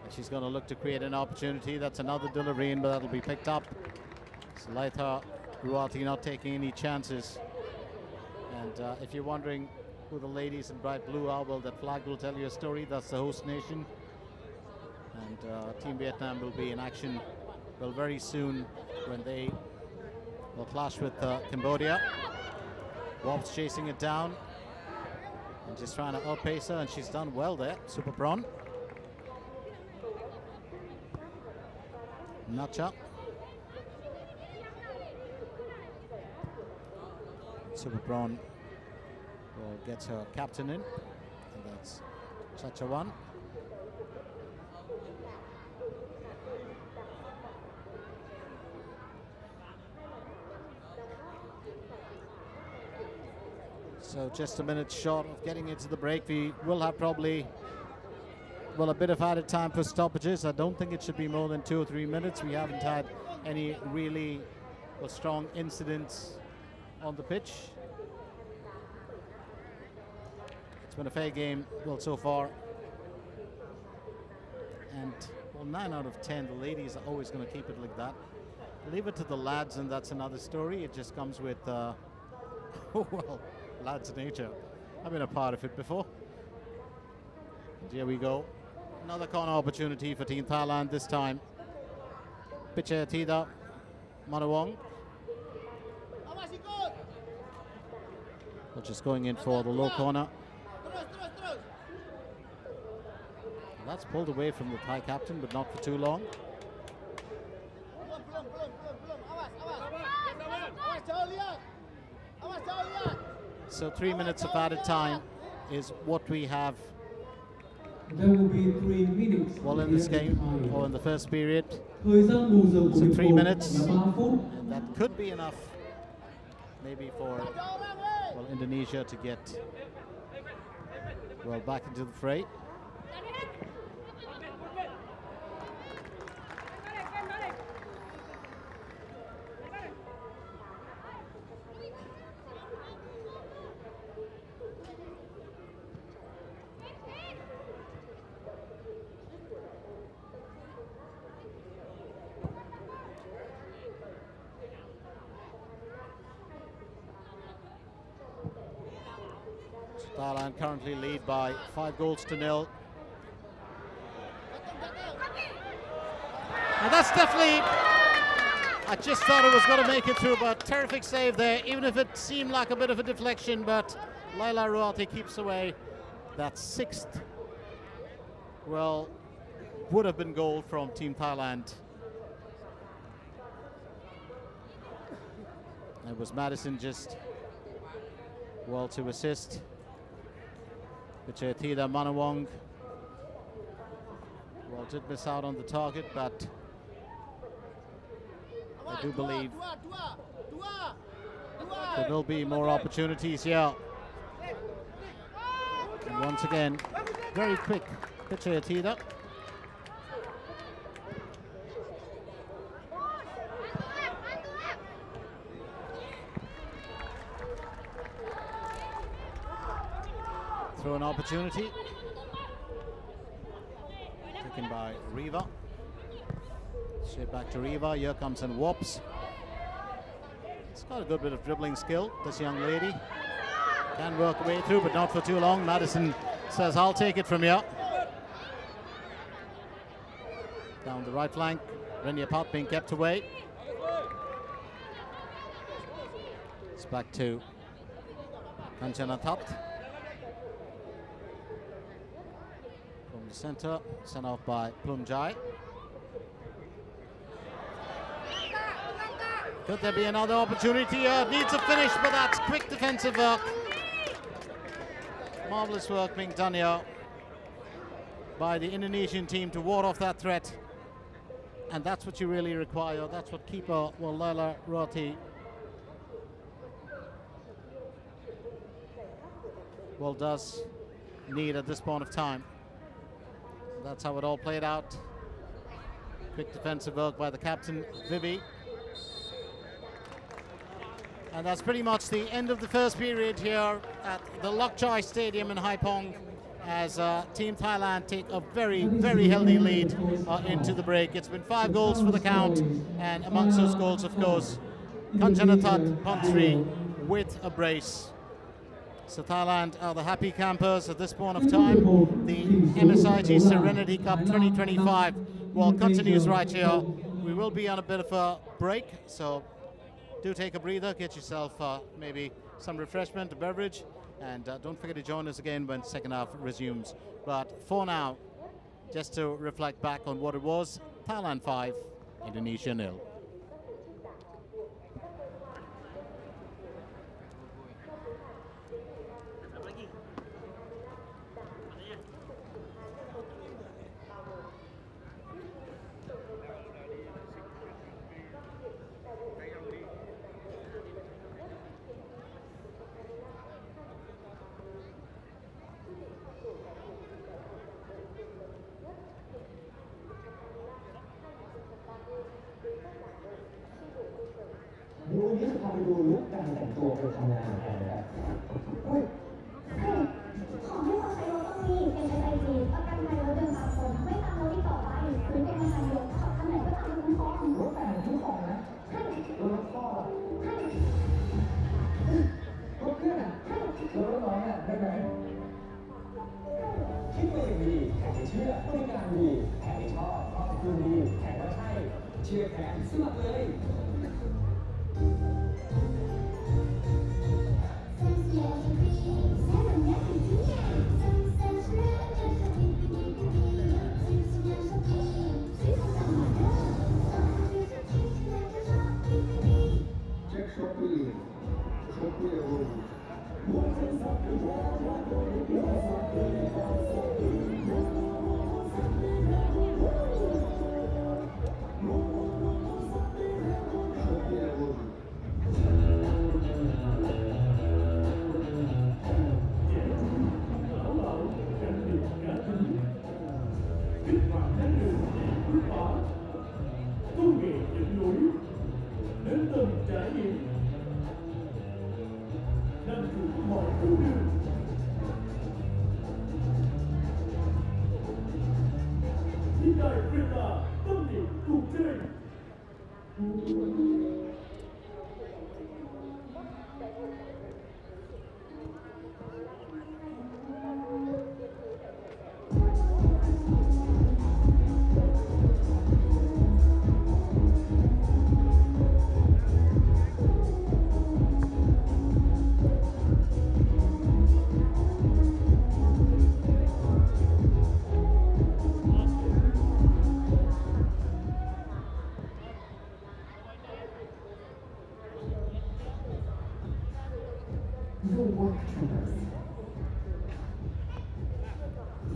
And she's going to look to create an opportunity. That's another delivery in, but that'll be picked up. Laita Ruati not taking any chances. And if you're wondering who the ladies in bright blue are, well, that flag will tell you a story. That's the host nation. And Team Vietnam will be in action, well, very soon when they will clash with Cambodia. Wobbs chasing it down and just trying to outpace her, and she's done well there. Super Prawn. Nacha. Super Prawn will get her captain in, and that's Chachawan. So just a minute short of getting into the break. We will have probably, well, a bit of added time for stoppages. I don't think it should be more than 2 or 3 minutes. We haven't had any really strong incidents on the pitch. It's been a fair game, well, so far. And, well, 9 out of 10, the ladies are always going to keep it like that. Leave it to the lads, and that's another story. It just comes with, well, lads' nature. I've been a part of it before. And here we go. Another corner opportunity for Team Thailand this time. Piche Tida Manawong. Just going in for the low corner. That's pulled away from the Thai captain, but not for too long. So 3 minutes of added time is what we have. There will be 3 minutes. Well, in this game, or in the first period. So 3 minutes, and that could be enough, maybe for, well, Indonesia to get, well, back into the fray. Thailand currently lead by 5 goals to 0. And that's definitely, I just thought it was going to make it through, but terrific save there, even if it seemed like a bit of a deflection, but Laila Ruati keeps away. That 6th, well, would have been goal from Team Thailand. It was Madison just Well to assist. Vichayatida Manawong. Well, did miss out on the target, but I do believe there will be more opportunities here. And once again, very quick Vichayatida. Throw an opportunity. Taken by Riva. Straight back to Riva. Here comes and Wops. It's got a good bit of dribbling skill, this young lady. Can work her way through, but not for too long. Madison says, I'll take it from here. Down the right flank. Renia Pat being kept away. It's back to Kanchana Tat. From the center, sent off by Plumjai. Could there be another opportunity? Needs a finish, but that's quick defensive work. Marvelous work being done here by the Indonesian team to ward off that threat. And that's what you really require. That's what keeper Laila Roti does need at this point of time. That's how it all played out. Quick defensive work by the captain, Vivi. And that's pretty much the end of the first period here at the Lokchai Stadium in Haipong, as Team Thailand take a very, very healthy lead into the break. It's been 5 goals for the count, and amongst those goals, of course, Kanchanatat Pantri with a brace. So Thailand are the happy campers at this point of time. The MSIG Serenity Cup 2025 continues right here. We will be on a bit of a break, so do take a breather, get yourself maybe some refreshment, a beverage, and don't forget to join us again when second half resumes. But for now, just to reflect back on what it was, Thailand 5, Indonesia 0.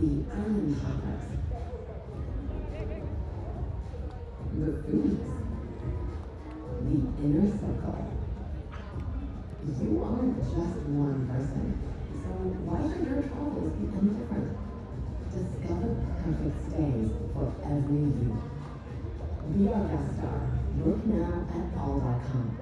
the island shoppers, the foodies, the inner circle. You aren't just one person, so why should your travels be any different? Discover perfect stays for every you. Be our guest star. Book now at all.com.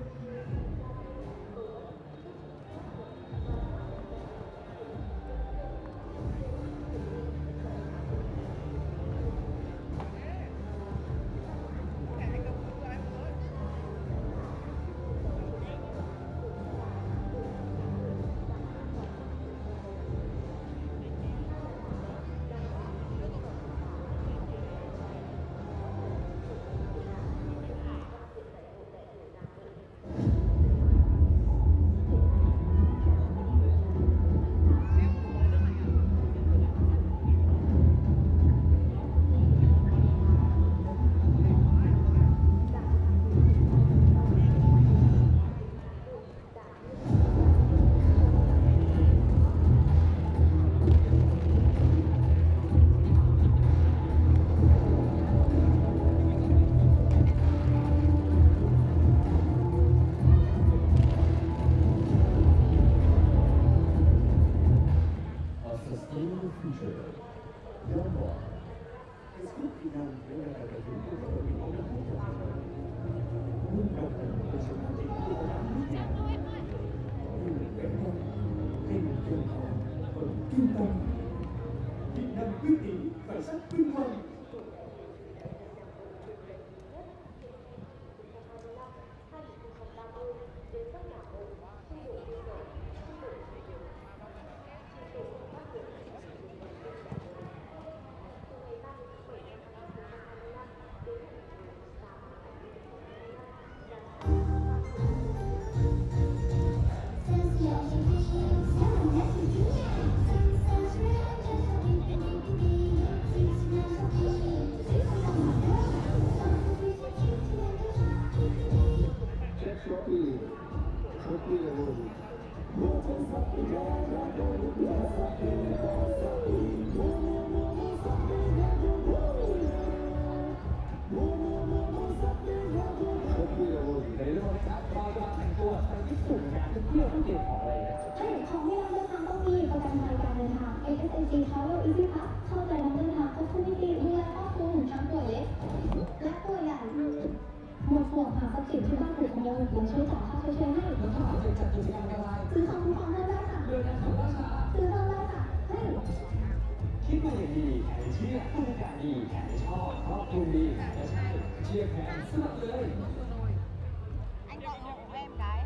ASEAN Travel Easy Pass เข้าใจนักเดินทางครบทุกมิติดูแลครอบคลุมทั้งตัวเล็กและตัวใหญ่หมดห่วงหาทรัพย์สินที่บ้านถูกขโมยและช่วยจ่ายค่าชดเชยให้รถถอยจัดกิจกรรมอะไรซื้อของคุ้มครองเพิ่มได้ค่ะโดยการขับราคาซื้อเพิ่มได้ค่ะคิดมาอย่างดีแผนเชื่อบรรยากาศดีแผนชอบครอบคลุมดีและใช่เชียร์แผนสมัครเลย Anh gọi hộ em cái.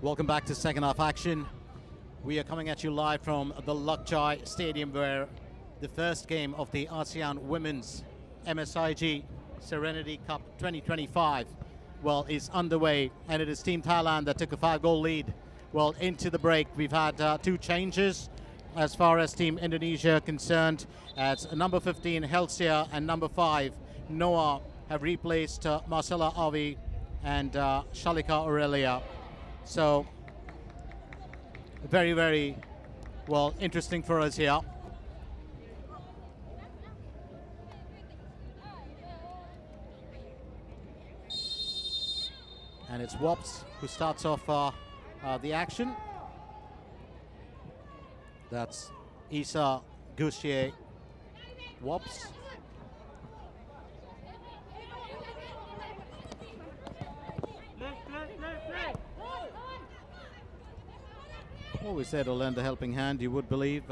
Welcome back to second half action. We are coming at you live from the Lakchai Stadium, where the first game of the ASEAN Women's MSIG Serenity Cup 2025 is underway, and it is Team Thailand that took a 5-goal lead into the break. We've had 2 changes as far as Team Indonesia concerned, as number 15 Helsia and number 5 Noah have replaced Marcella Avi and Shalika Aurelia. So very, very interesting for us here. And it's Wops who starts off the action. That's Isa Gouchier Wops. Always said to lend a helping hand, you would believe.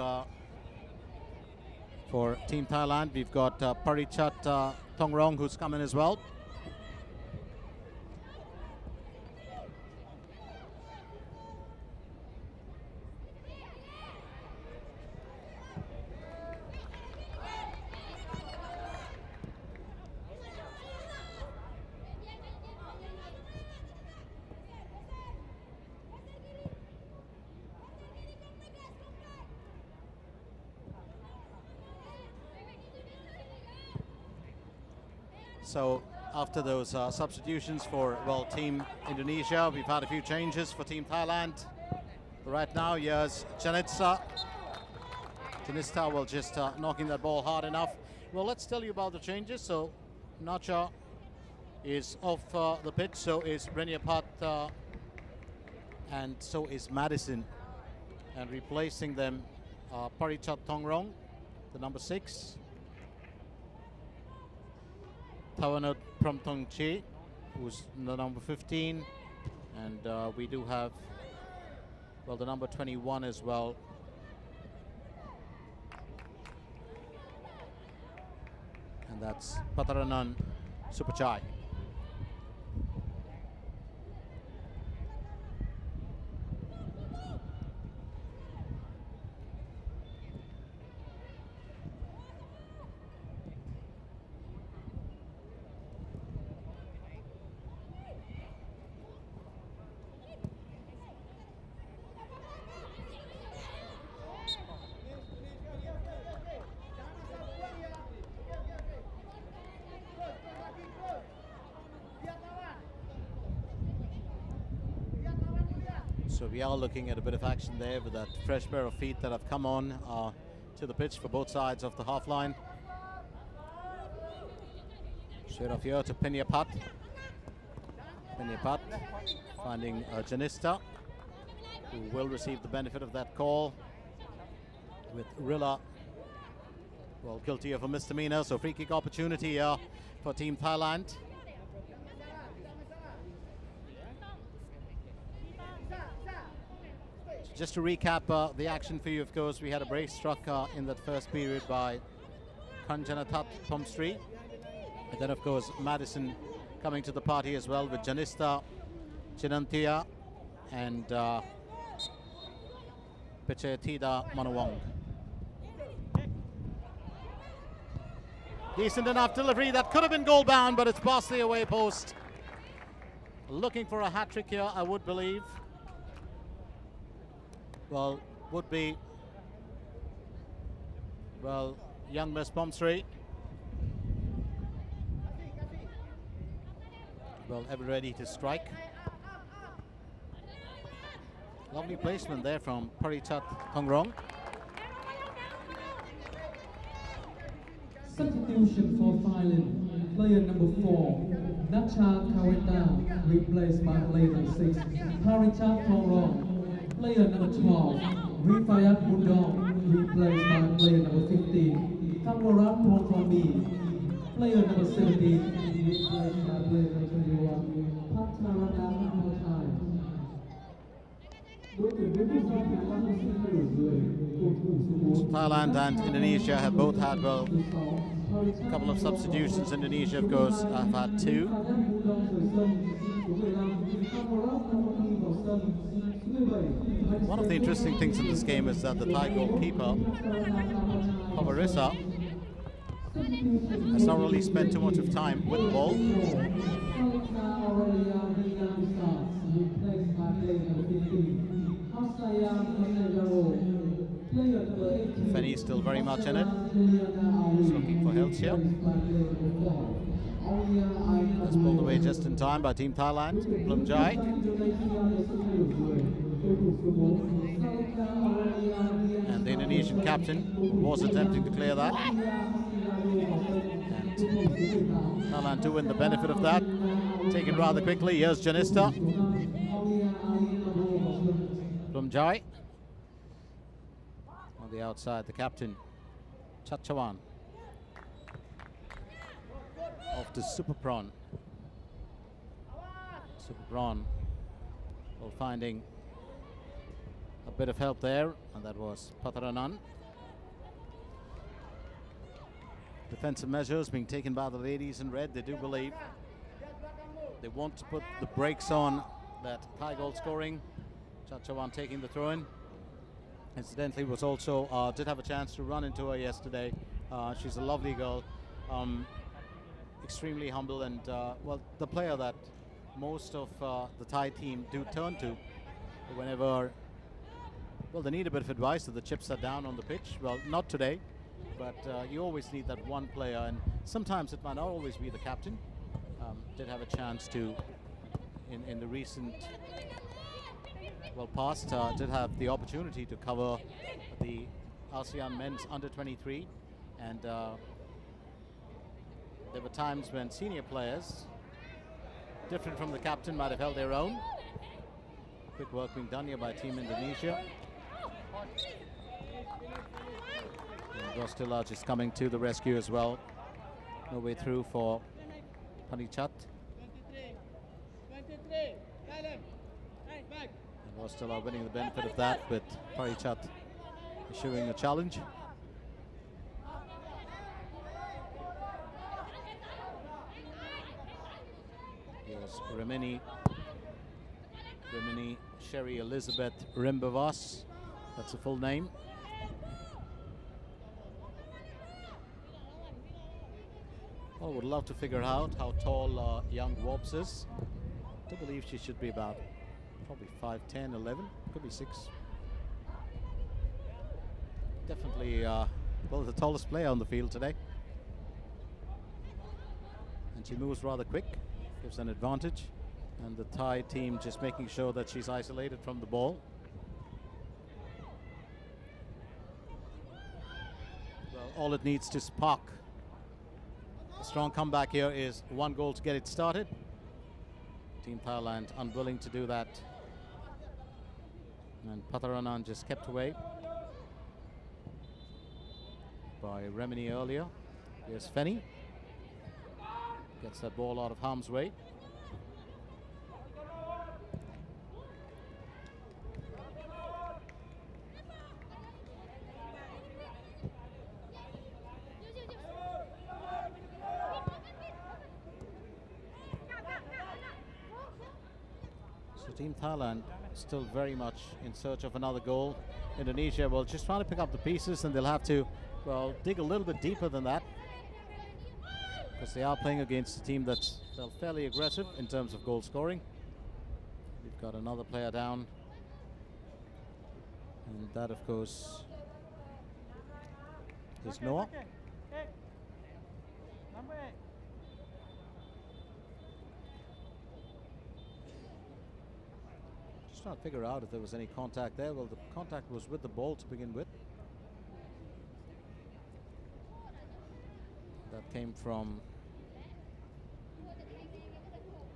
For Team Thailand, we've got Parichat Thongrong, who's come in as well. So after those substitutions for, Team Indonesia, we've had a few changes for Team Thailand. Right now, here's Janitsa. Janitsa just knocking that ball hard enough. Well, let's tell you about the changes. So Nacha is off the pitch, so is Renyapat, and so is Madison. And replacing them, Parichat Thongrong, the number 6. Tawanot Pramtongchi, who's the number 15, and we do have, the number 21 as well. And that's Pataranan Supachai. So we are looking at a bit of action there with that fresh pair of feet that have come on to the pitch for both sides of the half line. Straight off here to Penyapat. Penyapat finding Janista, who will receive the benefit of that call, with Rilla, guilty of a misdemeanor. So free kick opportunity for Team Thailand. Just to recap the action for you, of course, we had a brace struck in that first period by Kanjanatat Pomstri. And then, of course, Madison coming to the party as well with Janista, Chinantia, and Pechayatida Manawang. Decent enough delivery. That could have been goal bound, but it's past the away post. Looking for a hat-trick here, I would believe. Would be, young Miss Pomstri. Ever ready to strike. Lovely placement there from Parichat Thongrong. Substitution for Thailand, player number 4, Nacha Kaweta, replaced by player number 6, Parichat Thongrong. Player number 12, Rifayat Budong, replaced by player number 15, Thamwarat Pongkrami. Player number 17, replaced by player number 21, Pataranan Motai. Thailand and Indonesia have both had, a couple of substitutions. Indonesia, of course, have had 2. One of the interesting things in this game is that the Thai goalkeeper, Pavarissa, has not really spent too much of time with the ball. Fenny is still very much in it. He's looking for help here. That's pulled away just in time by Team Thailand. Plumjai. And the Indonesian captain was attempting to clear that. And Thailand to win the benefit of that. Taken rather quickly. Here's Janista. Plumjai. On the outside, the captain, Chachawan. Off to Super Prawn. Super Prawn, well, finding a bit of help there, and that was Patharanan. Defensive measures being taken by the ladies in red. They do believe they want to put the brakes on that Thai goal scoring. Chachawan taking the throw-in. Incidentally, was also did have a chance to run into her yesterday. She's a lovely girl, extremely humble, and well, the player that most of the Thai team do turn to whenever, well, they need a bit of advice that the chips are down on the pitch. Well, not today, but you always need that one player, and sometimes it might not always be the captain. Did have a chance to, in the recent, well, past, did have the opportunity to cover the ASEAN men's under-23, and there were times when senior players, different from the captain, might have held their own. Quick work being done here by Team Indonesia. And Rostila just coming to the rescue as well. No way through for Panichat. And Rostila winning the benefit of that, with Panichat issuing a challenge. Here's Remini Sherry Elizabeth Rimbavas. That's a full name. Well, would love to figure out how tall young Wobbs is. I do believe she should be about probably 5'10", 11, could be 6. Definitely, well, the tallest player on the field today. And she moves rather quick, gives an advantage. And the Thai team just making sure that she's isolated from the ball. Well, all it needs to spark a strong comeback here is one goal to get it started. Team Thailand unwilling to do that. And Patharanan just kept away by Remini earlier. Here's Fenny. Gets that ball out of harm's way. Team Thailand still very much in search of another goal. Indonesia will just try to pick up the pieces, and they'll have to, well, dig a little bit deeper than that, because they are playing against a team that's fairly aggressive in terms of goal scoring. We've got another player down, and that, of course, is Noah. Just trying to figure out if there was any contact there. Well, the contact was with the ball to begin with. That came from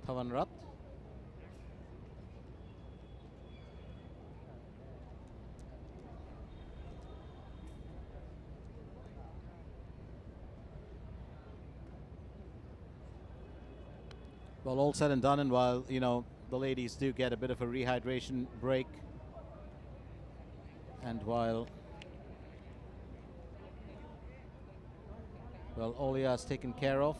Tavanrat. Well, all said and done, and while, you know, the ladies do get a bit of a rehydration break, and while, well, Olia is taken care of,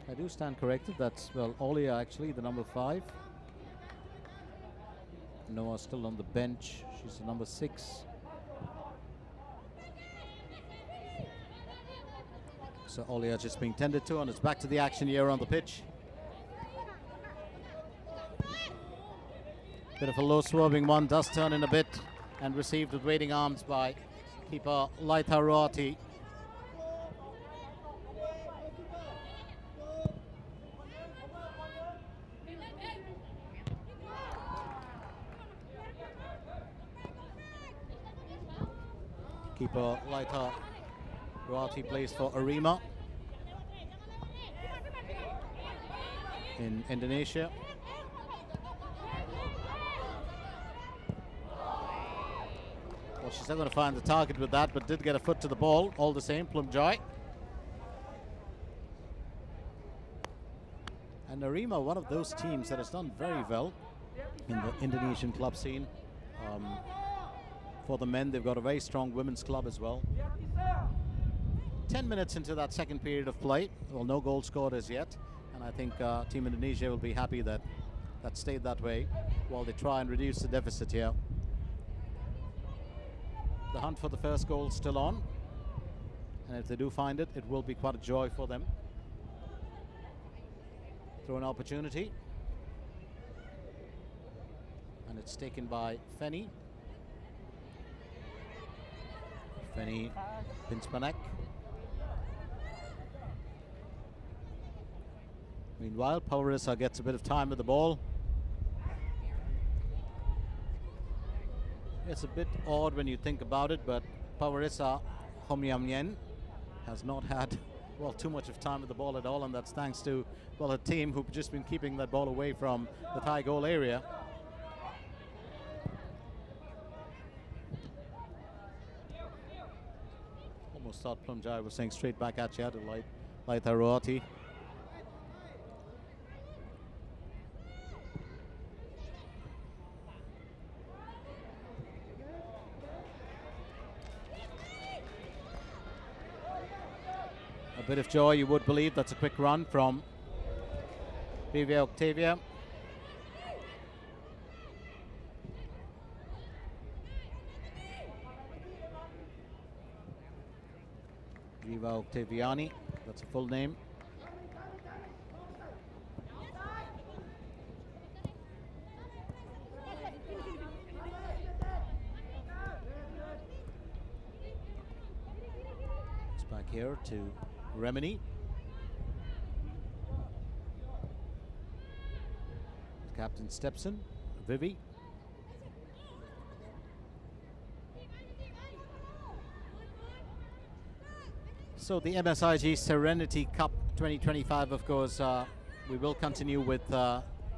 I do stand corrected. That's, well, Olia actually, the number 5. Noah still on the bench. She's the number 6. So Olia just being tended to, and it's back to the action here on the pitch. Bit of a low swerving one, does turn in a bit and received with waiting arms by keeper Laitha Ruati. Keeper Laitha Ruati plays for Arema in Indonesia. Well, she's not going to find the target with that, but did get a foot to the ball all the same. Plumjoy. And Arema, one of those teams that has done very well in the Indonesian club scene. For the men, they've got a very strong women's club as well. 10 minutes into that second period of play. Well, no goal scored as yet. And I think Team Indonesia will be happy that that stayed that way while they try and reduce the deficit here. The hunt for the first goal still on. And if they do find it, it will be quite a joy for them. Throw an opportunity. And it's taken by Feni. Feni Pinspanek. Meanwhile, Pawarisa gets a bit of time with the ball. It's a bit odd when you think about it, but Pawarisa Homyamyen has not had, well, too much of time with the ball at all, and that's thanks to, well, a team who've just been keeping that ball away from the Thai goal area. Almost thought Plumjai was saying straight back at you, to Laitha Ruati. A bit of joy, you would believe. That's a quick run from Viva Octavia. Viva Octaviani, that's a full name. It's back here to Remini. Captain Stepson, Vivi. So the MSIG Serenity Cup 2025, of course, we will continue with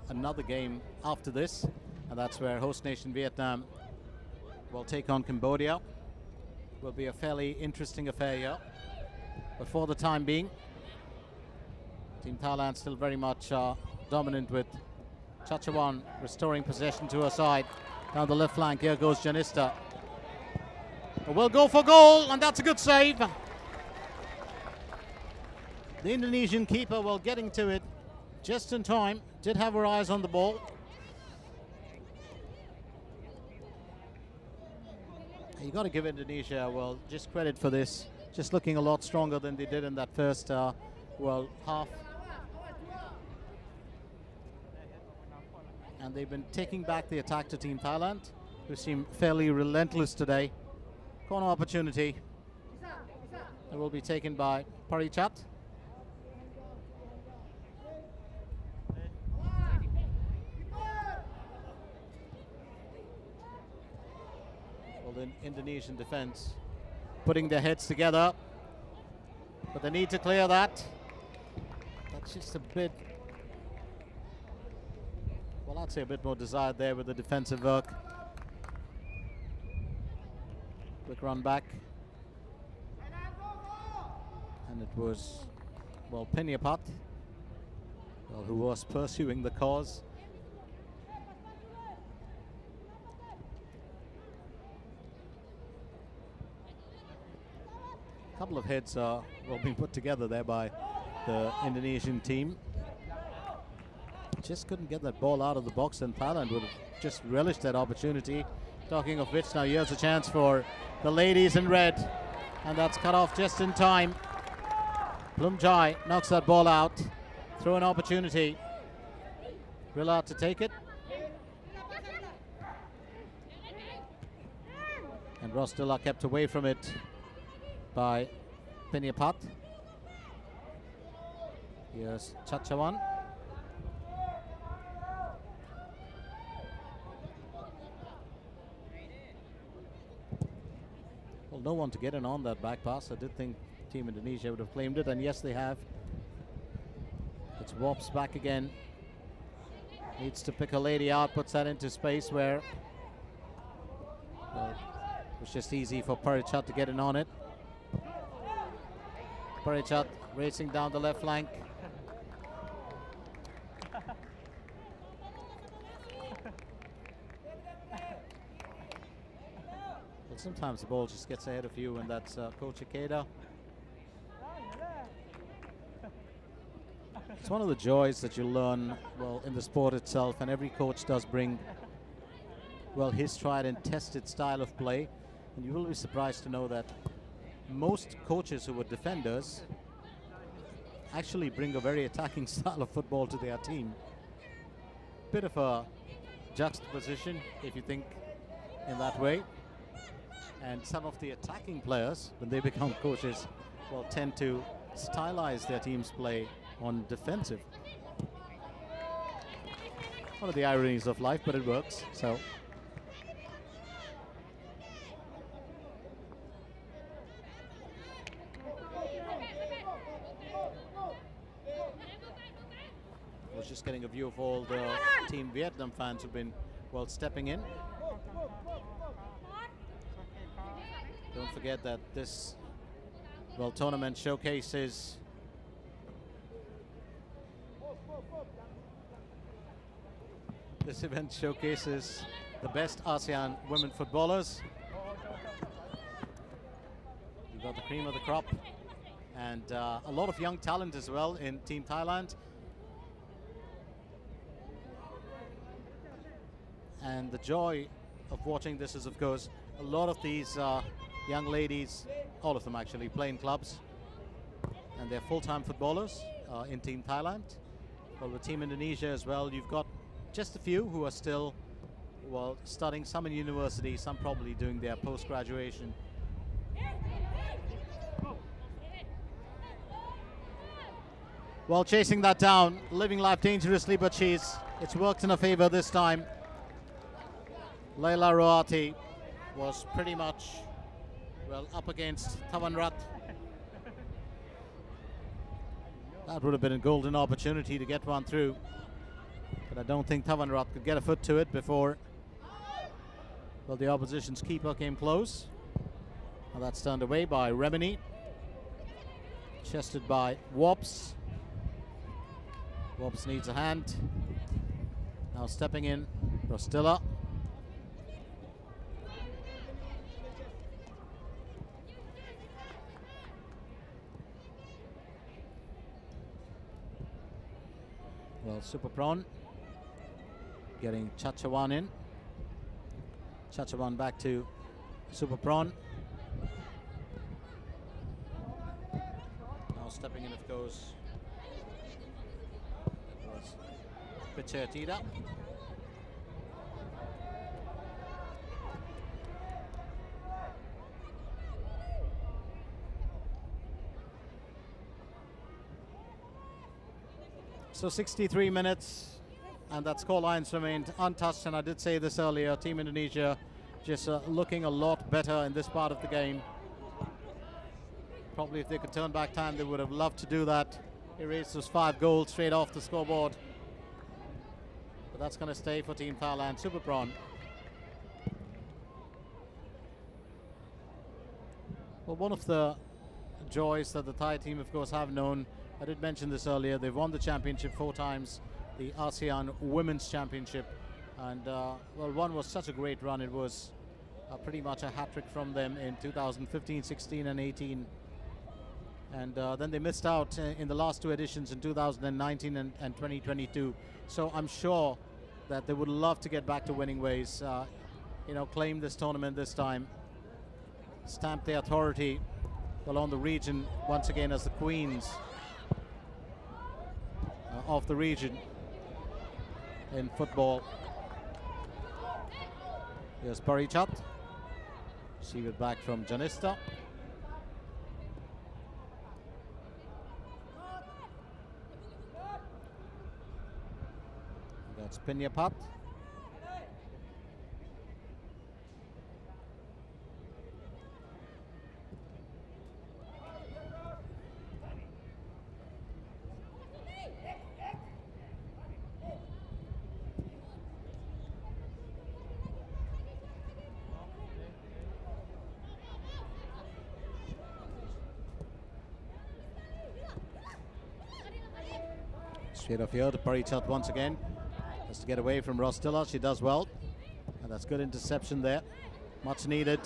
another game after this, and that's where host nation Vietnam will take on Cambodia. Will be a fairly interesting affair here. But for the time being, Team Thailand still very much dominant, with Chachawan restoring possession to her side. Down the left flank, here goes Janista. We'll go for goal, and that's a good save. The Indonesian keeper, well, getting to it just in time, did have her eyes on the ball. You got to give Indonesia, well, just credit for this. Just looking a lot stronger than they did in that first, well, half. And they've been taking back the attack to Team Thailand, who seem fairly relentless today. Corner opportunity. It will be taken by Parichat. Well, the Indonesian defense putting their heads together, but they need to clear that. That's just a bit, well, I'd say a bit more desired there with the defensive work. Quick run back. And it was, well, Penyapat, well, who was pursuing the cause. A couple of heads are well being put together there by the Indonesian team. Just couldn't get that ball out of the box, and Thailand would have just relished that opportunity. Talking of which, now here's a chance for the ladies in red, and that's cut off just in time. Plumjai knocks that ball out. Through an opportunity. Rilla to take it. And Rostilla kept away from it by Penyapat. Here's Chachawan. Well, no one to get in on that back pass. I did think Team Indonesia would have claimed it, and yes, they have. It's Wops back again. Needs to pick a lady out, puts that into space where it was just easy for Parichat to get in on it. Parichat racing down the left flank. Well, sometimes the ball just gets ahead of you, and that's Coach Ikeda. It's one of the joys that you learn, well, in the sport itself, and every coach does bring, well, his tried and tested style of play. And you will be surprised to know that most coaches who were defenders actually bring a very attacking style of football to their team. Bit of a juxtaposition, if you think in that way. And some of the attacking players, when they become coaches, will tend to stylize their team's play on defensive. One of the ironies of life, but it works. So I was just getting a view of all the Team Vietnam fans who've been, well, stepping in. Don't forget that this, well, tournament showcases this event showcases the best ASEAN women footballers. You've got the cream of the crop, and a lot of young talent as well in Team Thailand. And the joy of watching this is, of course, a lot of these young ladies, all of them actually, play in clubs, and they're full-time footballers in Team Thailand. Well, with Team Indonesia as well, you've got just a few who are still, well, studying, some in university, some probably doing their post-graduation. Well, chasing that down, living life dangerously, but it's worked in her favor this time. Leila Roati was pretty much, well, up against Tawanrat. That would have been a golden opportunity to get one through, but I don't think Tawanrat could get a foot to it before, well, the opposition's keeper came close. Now that's turned away by Remini, chested by Wops. Wops needs a hand. Now stepping in, Rostilla. Well, Super Prawn getting Chachawan in. Chachawan back to Super Prawn. Now stepping in, of course, it was Pichertida. So 63 minutes, and that scorelines remained untouched, and I did say this earlier, Team Indonesia just looking a lot better in this part of the game. Probably if they could turn back time, they would have loved to do that. Erase those 5 goals straight off the scoreboard. But that's going to stay for Team Thailand. Super Prawn. Well, one of the joys that the Thai team, of course, have known, I did mention this earlier, they've won the championship 4 times, the ASEAN Women's Championship, and well, one was such a great run. It was pretty much a hat-trick from them in 2015, 16 and 18, And then they missed out in the last two editions in 2019 and 2022. So I'm sure that they would love to get back to winning ways, claim this tournament this time, stamp the authority on the region once again as the queens of the region in football. Here's Parichat. Receive it back from Janista. That's Pinyapat. Straight off here to Parichat once again. Has to get away from Rostilla. She does well. And that's good interception there. Much needed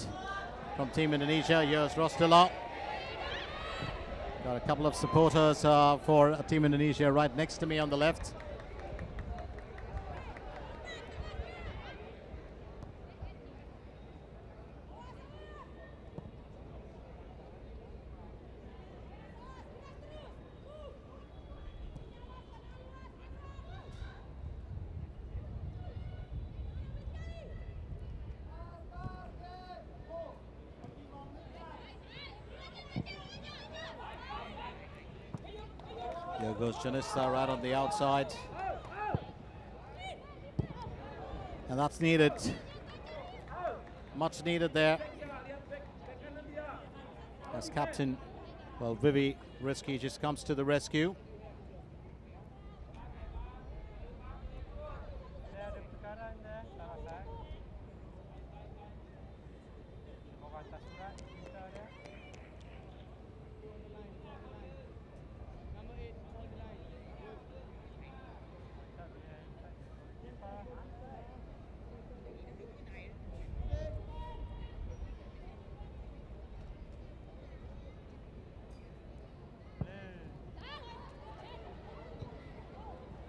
from Team Indonesia. Here's Rostilla. Got a couple of supporters for Team Indonesia right next to me on the left. Here goes Janista right on the outside. And that's needed. Much needed there. As captain, Vivi Risky just comes to the rescue.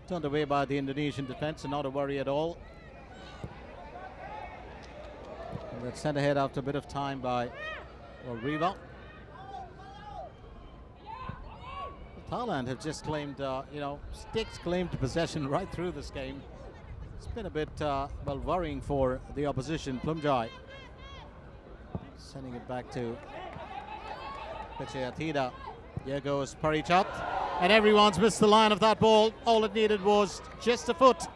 Turned away by the Indonesian defense, and not a worry at all. And that's sent ahead after a bit of time by Riva. Thailand have just claimed, Sticks claimed possession right through this game. It's been a bit, worrying for the opposition. Plumjai sending it back to Pechayatida. Here goes Parichat. And everyone's missed the line of that ball. All it needed was just a foot.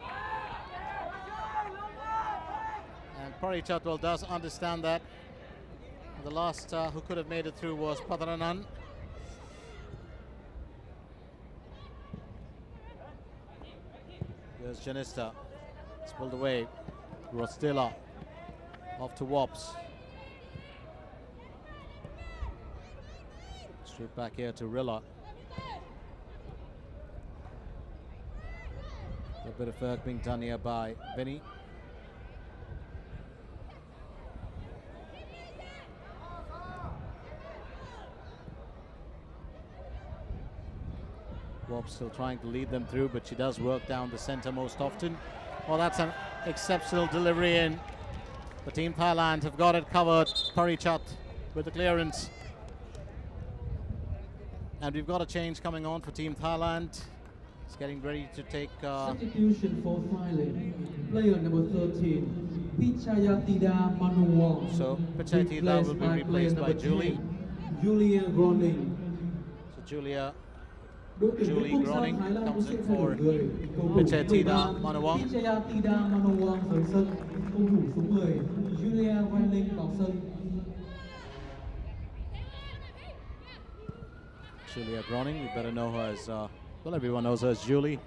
And Parichat does understand that. The last who could have made it through was Patharanan. Here's Janista. It's pulled away. Rostilla. Off to Wops. Straight back here to Rilla. A bit of work being done here by Vinny. Wob still trying to lead them through, but she does work down the center most often. Well, that's an exceptional delivery in. The Team Thailand have got it covered. Parichat with the clearance. And we've got a change coming on for Team Thailand. It's getting ready to take... Substitution for Thailand. Player number 13, Pichayatida Manuwal. So Pichayatida will be replaced by Julie. Julia Groning. So Julie Groning comes in for Pichayatida Manuwal. Pichayatida Manuwal rời sân. Cầu thủ số 10, Julia Groning vào sân. Julia Groning, you better know her as... well, everyone knows her as Julie.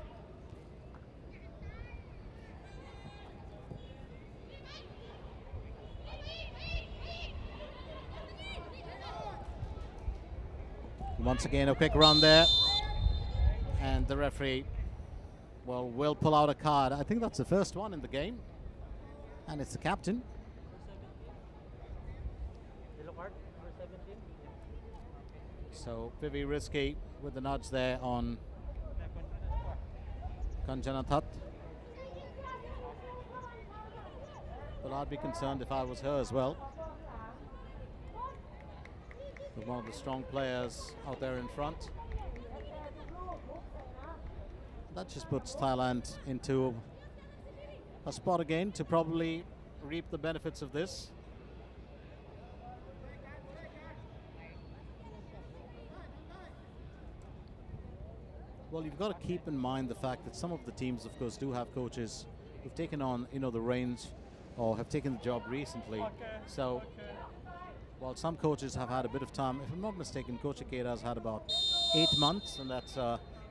Once again, a quick run there. And the referee, will pull out a card. I think that's the first one in the game. And it's the captain. Yellow card, number 17. So very risky with the nudge there on Kanjanathat. But I'd be concerned if I was her as well. With one of the strong players out there in front. That just puts Thailand into a spot again to probably reap the benefits of this. Well, you've got to keep in mind the fact that some of the teams, of course, do have coaches who've taken on, the reins or have taken the job recently. So, while some coaches have had a bit of time, if I'm not mistaken, Coach Ikeda has had about 8 months, and that's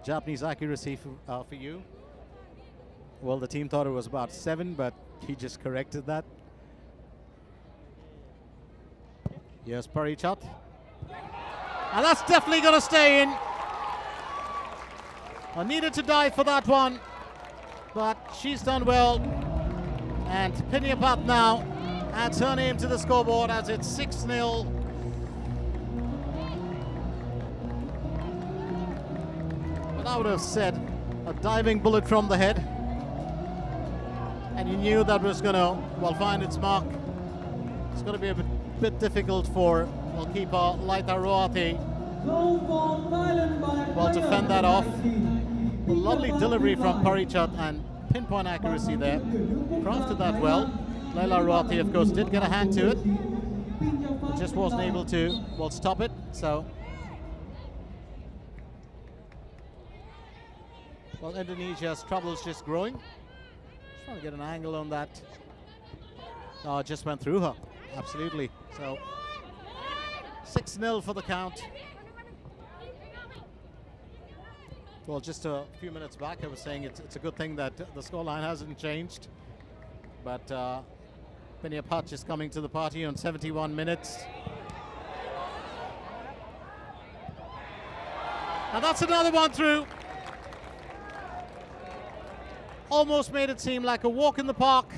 Japanese accuracy for you. Well, the team thought it was about 7, but he just corrected that. Here's Parichat. And that's definitely going to stay in. I needed to dive for that one, but she's done well. And Pinyapat now adds her name to the scoreboard as it's 6-0. But I would have said a diving bullet from the head. And you knew that was going to, find its mark. It's going to be a bit difficult for keeper Laita Roati. To fend that off. A lovely delivery from Parichat and pinpoint accuracy there. Crafted that well. Laila Roati, of course, did get a hand to it, but just wasn't able to, stop it. So, Indonesia's trouble is just growing. Just trying to get an angle on that. Oh, it just went through her. Absolutely. So, 6-0 for the count. Well, just a few minutes back, I was saying it's a good thing that the scoreline hasn't changed. But Pinyapat is coming to the party on 71 minutes. And that's another one through. Almost made it seem like a walk in the park.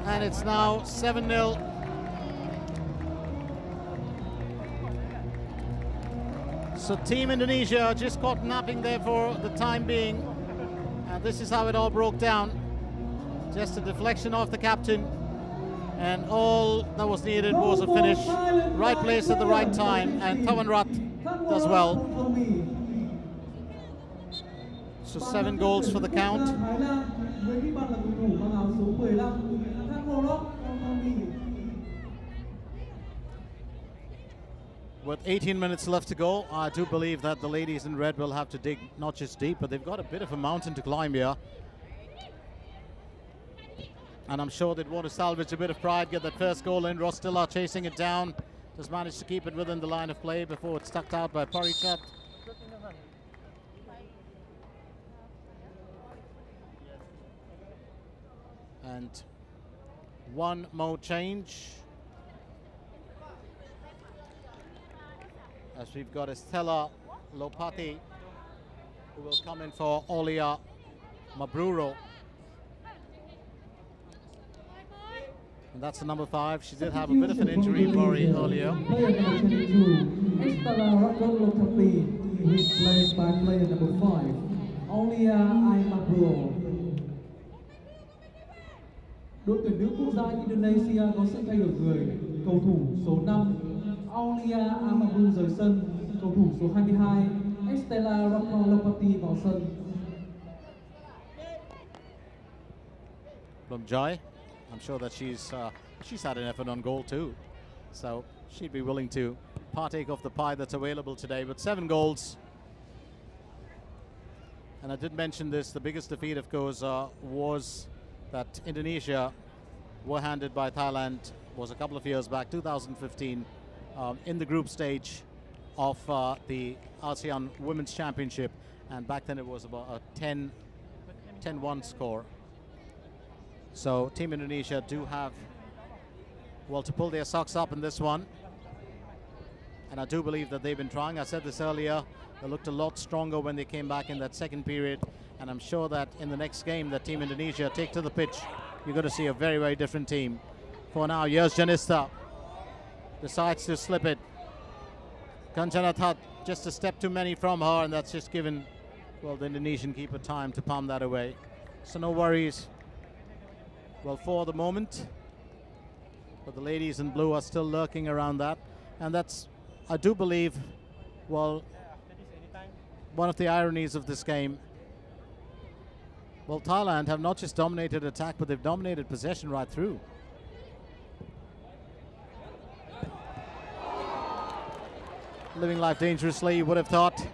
And it's now 7-0. So Team Indonesia just caught napping there for the time being. And this is how it all broke down. Just a deflection off the captain. And all that was needed was a finish. Right place at the right time. And Tawanrat does well. So 7 goals for the count. With 18 minutes left to go, I do believe that the ladies in red will have to dig not just deep, but they've got a bit of a mountain to climb here. And I'm sure they'd want to salvage a bit of pride, get that first goal in. Rostilla chasing it down, just managed to keep it within the line of play before it's tucked out by Parichat. And one more change. As we've got Estella Lopati, who will come in for Olia Mabruro. And that's the number 5. She did have a bit of an injury earlier. Player number 22, Estella Lopati, replaced by player number 5, Olia Mabruro. Đội tuyển nữ quốc gia Indonesia có sự thay đổi người. Cầu thủ số 5 Aulia Amabu rời sân, cầu thủ số 22 Estella Lopati vào sân. Blumjai, I'm sure that she's had an effort on goal too, so she'd be willing to partake of the pie that's available today. But 7 goals, and I did mention this. The biggest defeat, of course, was that Indonesia were handed by Thailand. Was a couple of years back, 2015. In the group stage of the ASEAN Women's Championship, and back then it was about a 10-1 score. So Team Indonesia do have, to pull their socks up in this one. And I do believe that they've been trying. I said this earlier, they looked a lot stronger when they came back in that second period. And I'm sure that in the next game that Team Indonesia take to the pitch, you're going to see a very, very different team. For now, here's Janista. decides to slip it. Kanchana thought just a step too many from her, and that's just given, well, the Indonesian keeper time to palm that away. So no worries, well, for the moment. But the ladies in blue are still lurking around that. And that's, I do believe, well, one of the ironies of this game. Well, Thailand have not just dominated attack, but they've dominated possession right through. Living life dangerously, you would have thought.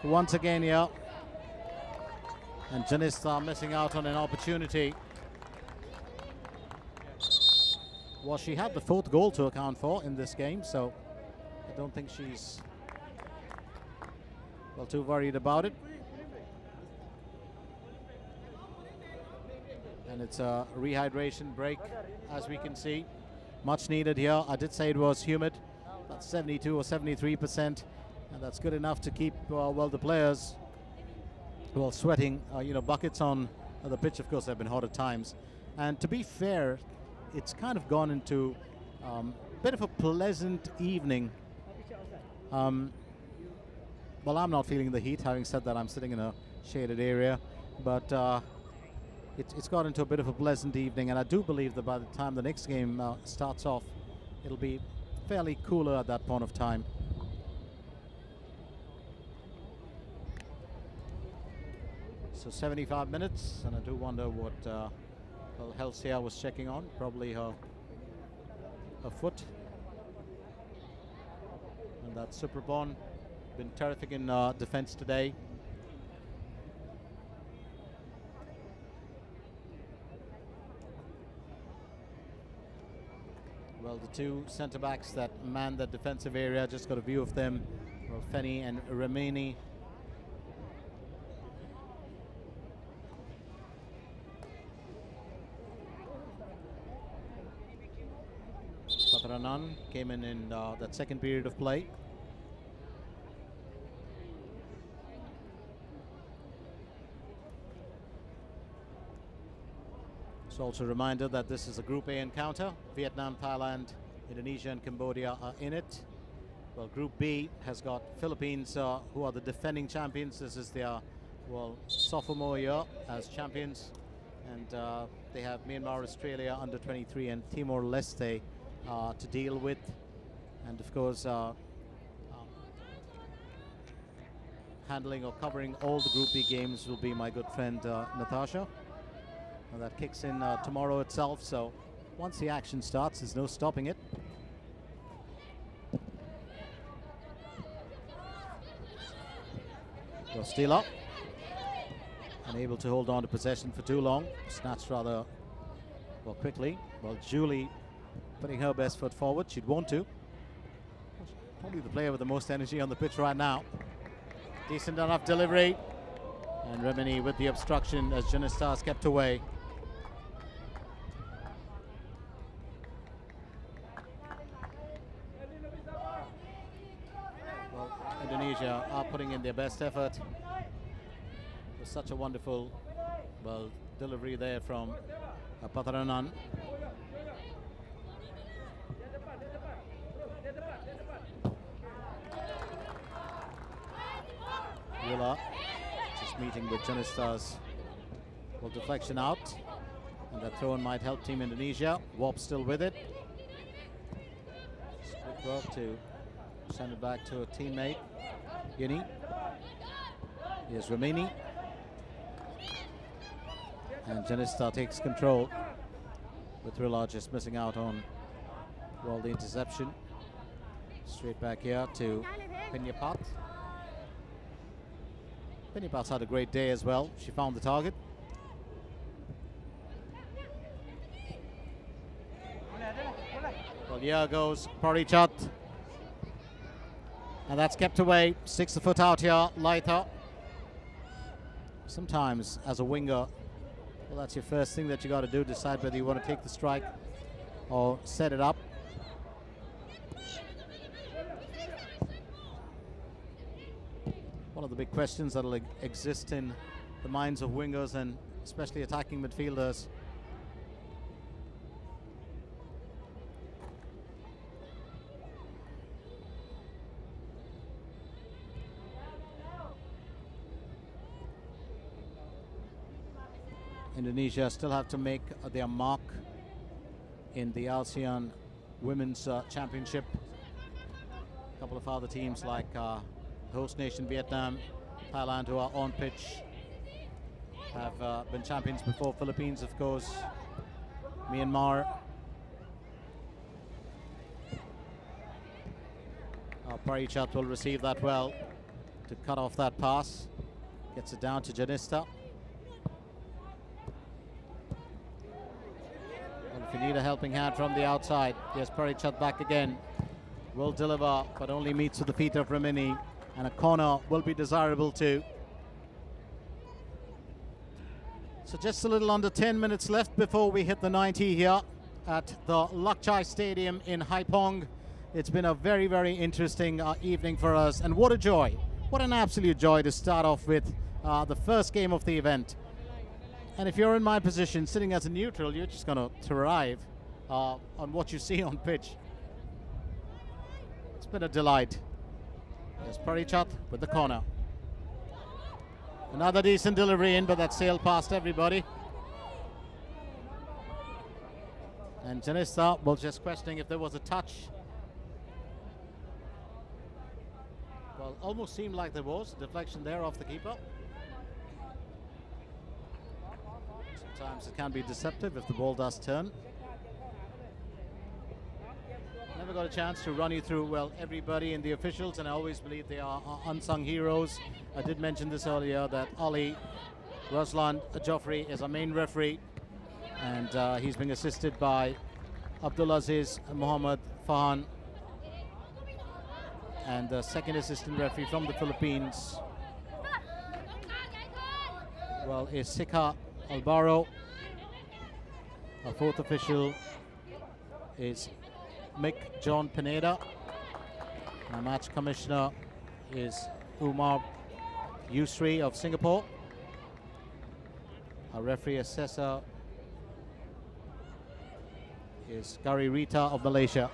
Once again here. And Janista missing out on an opportunity. Well, she had the 4th goal to account for in this game, so I don't think she's, well, too worried about it. And it's a rehydration break, as we can see. Much needed here. I did say it was humid. That's 72 or 73%, and that's good enough to keep, well, the players, well, sweating, you know, buckets on the pitch. Of course, there have been hot at times. And to be fair, it's kind of gone into a bit of a pleasant evening. Well, I'm not feeling the heat. Having said that, I'm sitting in a shaded area, but it's got into a bit of a pleasant evening, and I do believe that by the time the next game starts off, it'll be fairly cooler at that point of time. So 75 minutes, and I do wonder what well, Helsia was checking on. Probably her foot. And that Suprabon been terrific in defense today. Well, the two centre-backs that man the defensive area, just got a view of them. Well, Feni and Ramini. Patranan came in that second period of play. It's also a reminder that this is a Group A encounter. Vietnam, Thailand, Indonesia and Cambodia are in it. Well, Group B has got Philippines, who are the defending champions. This is their, well, sophomore year as champions. And they have Myanmar, Australia, under 23, and Timor-Leste to deal with. And of course, handling or covering all the Group B games will be my good friend Natasha. And that kicks in tomorrow itself, so once the action starts, there's no stopping it. Steele unable to hold on to possession for too long, snatched rather, well, quickly. Well, Julie putting her best foot forward. She'd want to. Probably the player with the most energy on the pitch right now. Decent enough delivery. And Remini with the obstruction as Janista is kept away. Well, Indonesia are putting in their best effort. It was such a wonderful, well, delivery there from Patranan. Willa just meeting with Janista's, well, deflection out, and that throw-in might help Team Indonesia. Warp still with it. Just quick work to send it back to a teammate, Yuni. Here's Ramini. And Janista takes control, with Willa just missing out on, well, the interception. Straight back here to Pinyapat. Pinyapat had a great day as well. She found the target. Well, here goes Parichat. And that's kept away. 6 foot out here, Laitha. Sometimes, as a winger, well, that's your first thing that you got to do, decide whether you want to take the strike or set it up. One of the big questions that will exist in the minds of wingers and especially attacking midfielders. Indonesia still have to make their mark in the ASEAN Women's Championship. A couple of other teams like host nation Vietnam, Thailand, who are on pitch, have been champions before. Philippines, of course, Myanmar. Parichat will receive that well to cut off that pass. Gets it down to Janista. And if you need a helping hand from the outside, here's Parichat back again. Will deliver, but only meets with the feet of Ramini. And a corner will be desirable too. So just a little under 10 minutes left before we hit the 90 here at the Lakchai Stadium in Haipong. It's been a very, very interesting evening for us, and what a joy, what an absolute joy to start off with the first game of the event. And if you're in my position, sitting as a neutral, you're just going to thrive on what you see on pitch. It's been a delight. There's Parichat with the corner. Another decent delivery in, but that sailed past everybody. And Janista was just questioning if there was a touch. Well, almost seemed like there was a deflection there off the keeper. Sometimes it can be deceptive if the ball does turn. Never got a chance to run you through, well, everybody in the officials, and I always believe they are unsung heroes. I did mention this earlier, that Ali Ruslan Joffrey is our main referee, and he's being assisted by Abdulaziz Muhammad Fahan, and the second assistant referee from the Philippines, well, is Sikha Albaro. Our fourth official is Mick John Pineda. Our match commissioner is Umar Yusri of Singapore. Our referee assessor is Gary Rita of Malaysia.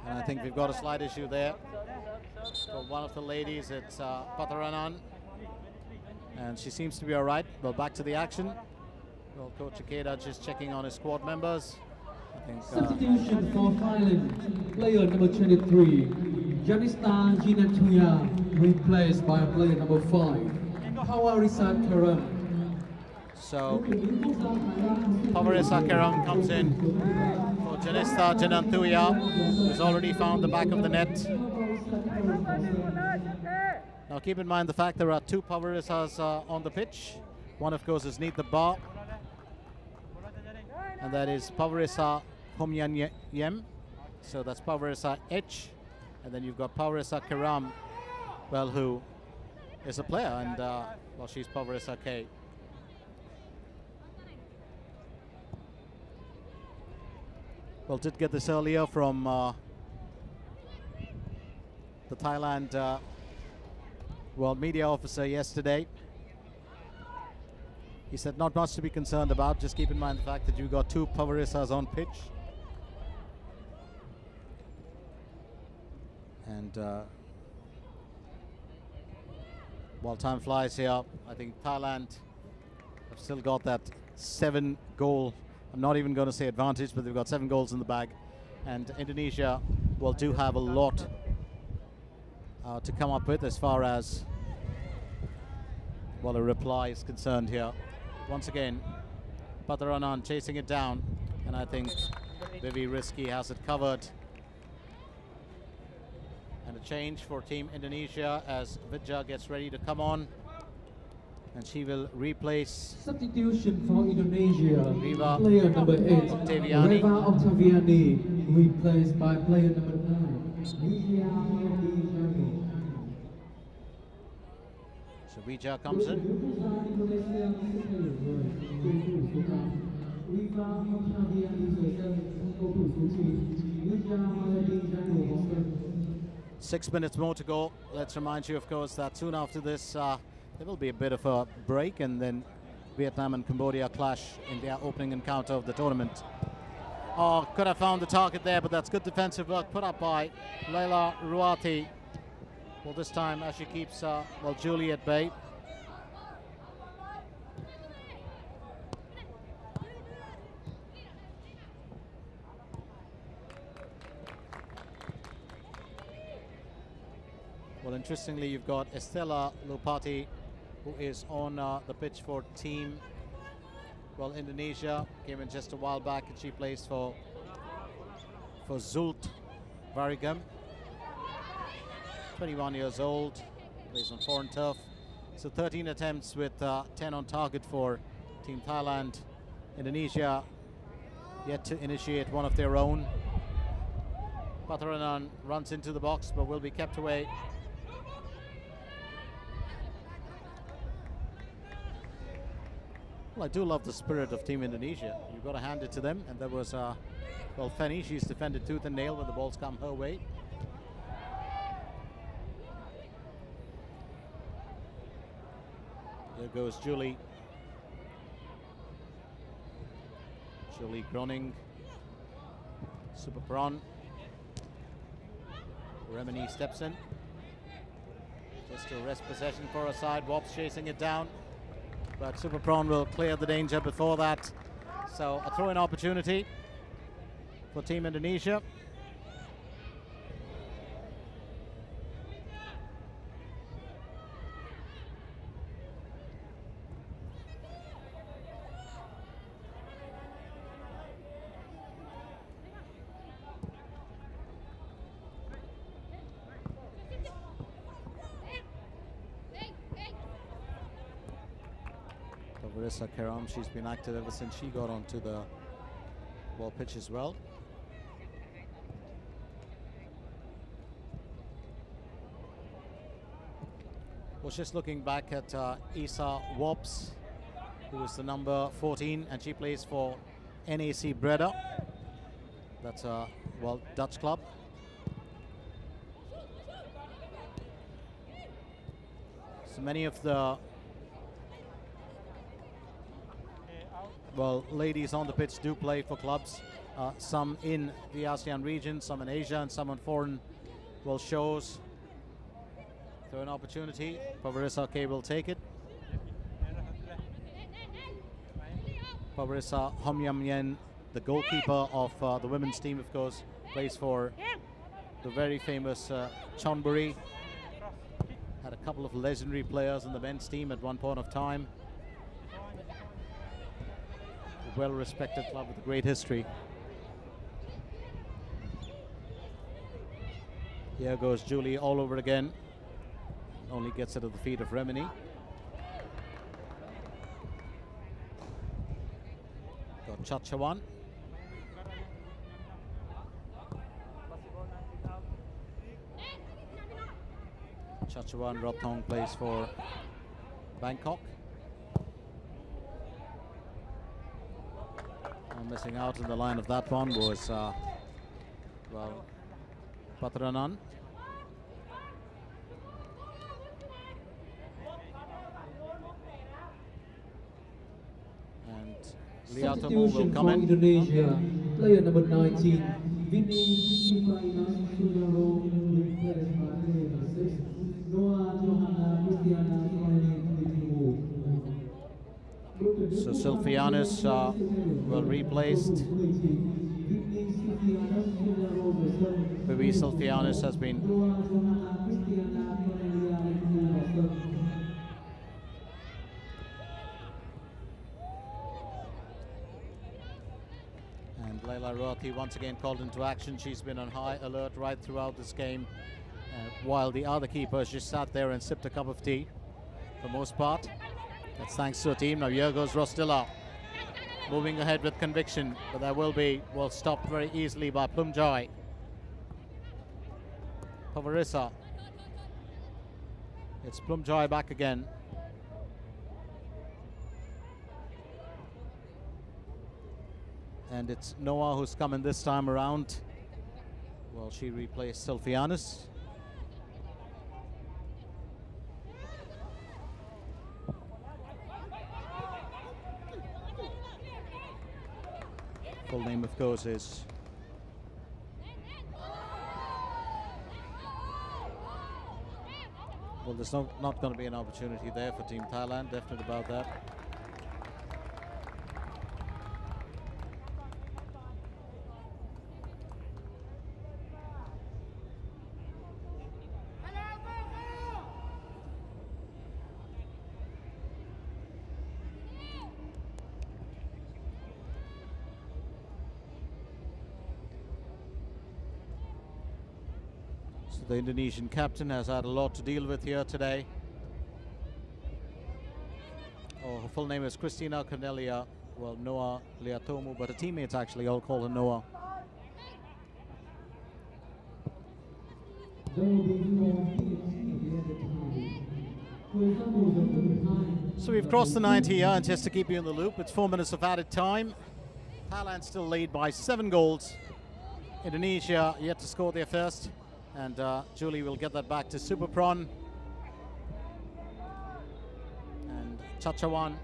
And I think we've got a slight issue there. For one of the ladies, it's Patharanan, and she seems to be all right. Well, back to the action. Well, Coach Ikeda just checking on his squad members. I think, substitution for Thailand, player number 23, Janista Jinatuya, replaced by player number 5, Pawarisa Karam. So, Pawarisa Karam comes in for Janista Jinatuya, who's already found the back of the net. Now keep in mind the fact there are two Pawarisas on the pitch. One, of course, is Neath the Bar, and that is Pawarisa Homyan Yem. So that's Pawarisa H, and then you've got Pawarisa Karam, well, who is a player, and well, she's Pawarisa K. Well, did get this earlier from the Thailand well, media officer yesterday. He said not much to be concerned about, just keep in mind the fact that you've got two Pawarisas on pitch. And while time flies here, I think Thailand have still got that 7-goal, I'm not even going to say advantage, but they've got 7 goals in the bag. And Indonesia, well, do have a lot to come up with as far as, well, a reply is concerned here. Once again, Patharanan chasing it down, and I think Vivi Rizky has it covered. And a change for Team Indonesia as Vidya gets ready to come on, and she will replace. Substitution for Indonesia, Riva player number 8, Octaviani. Riva Octaviani, replaced by player number 9, So Vijay comes in. 6 minutes more to go. Let's remind you, of course, that soon after this, there will be a bit of a break, and then Vietnam and Cambodia clash in their opening encounter of the tournament. Oh, could have found the target there, but that's good defensive work put up by Laila Ruati. Well, this time as she keeps, Julie at bay. Well, interestingly, you've got Estella Lupati, who is on the pitch for team, Indonesia. Came in just a while back, and she plays for Zult Varigam. 21 years old, plays on foreign turf. So 13 attempts with 10 on target for Team Thailand. Indonesia yet to initiate one of their own. Patharanan runs into the box, but will be kept away. Well, I do love the spirit of Team Indonesia. You've got to hand it to them. And there was, Feni, she's defended tooth and nail when the balls come her way. There goes Julie. Julie Groning. Super Prawn. Remini steps in. Just to wrest possession for her side. Wobbs chasing it down. But Super Prawn will clear the danger before that. So a throw-in opportunity for Team Indonesia. Marissa Karam, she's been active ever since she got onto the ball pitch as well. Was just looking back at Isa Wobbs, who is the number 14, and she plays for NAC Breda. That's a Dutch club. So many of the ladies on the pitch do play for clubs, some in the ASEAN region, some in Asia, and some on foreign shows. So an opportunity for Marissa K will take it. Marissa Homyamyen, the goalkeeper of the women's team, of course, plays for the very famous Chonburi. Had a couple of legendary players in the men's team at one point of time. Well-respected club with a great history. Here goes Julie all over again. Only gets it at the feet of Remini. Got Chachawan. Chachawan Rotong plays for Bangkok. Missing out in the line of that one was, Patharanan. And Liatomo will come in. Indonesia, player number 19, Vinny So Sylvianus will replaced. Maybe Sylvianus has been and Laila Ruati once again called into action. She's been on high alert right throughout this game, while the other keepers just sat there and sipped a cup of tea for most part. That's thanks to a team. Now here goes Rostilla, moving ahead with conviction, but that will be stopped very easily by Plumjoy. Pavarissa. It's Plumjoy back again. And it's Noah who's coming this time around. Well, she replaced Sylvianus. Full name, of of course, is well, there's not going to be an opportunity there for Team Thailand, definite about that. So the Indonesian captain has had a lot to deal with here today. Oh, her full name is Christina Cornelia, well, Noah Liatomu, but her teammates actually all call her Noah. So we've crossed the 90 here, and just to keep you in the loop, it's 4 minutes of added time. Thailand still lead by 7 goals. Indonesia yet to score their first, and Julie will get that back to Super Prawn. And Chachawan,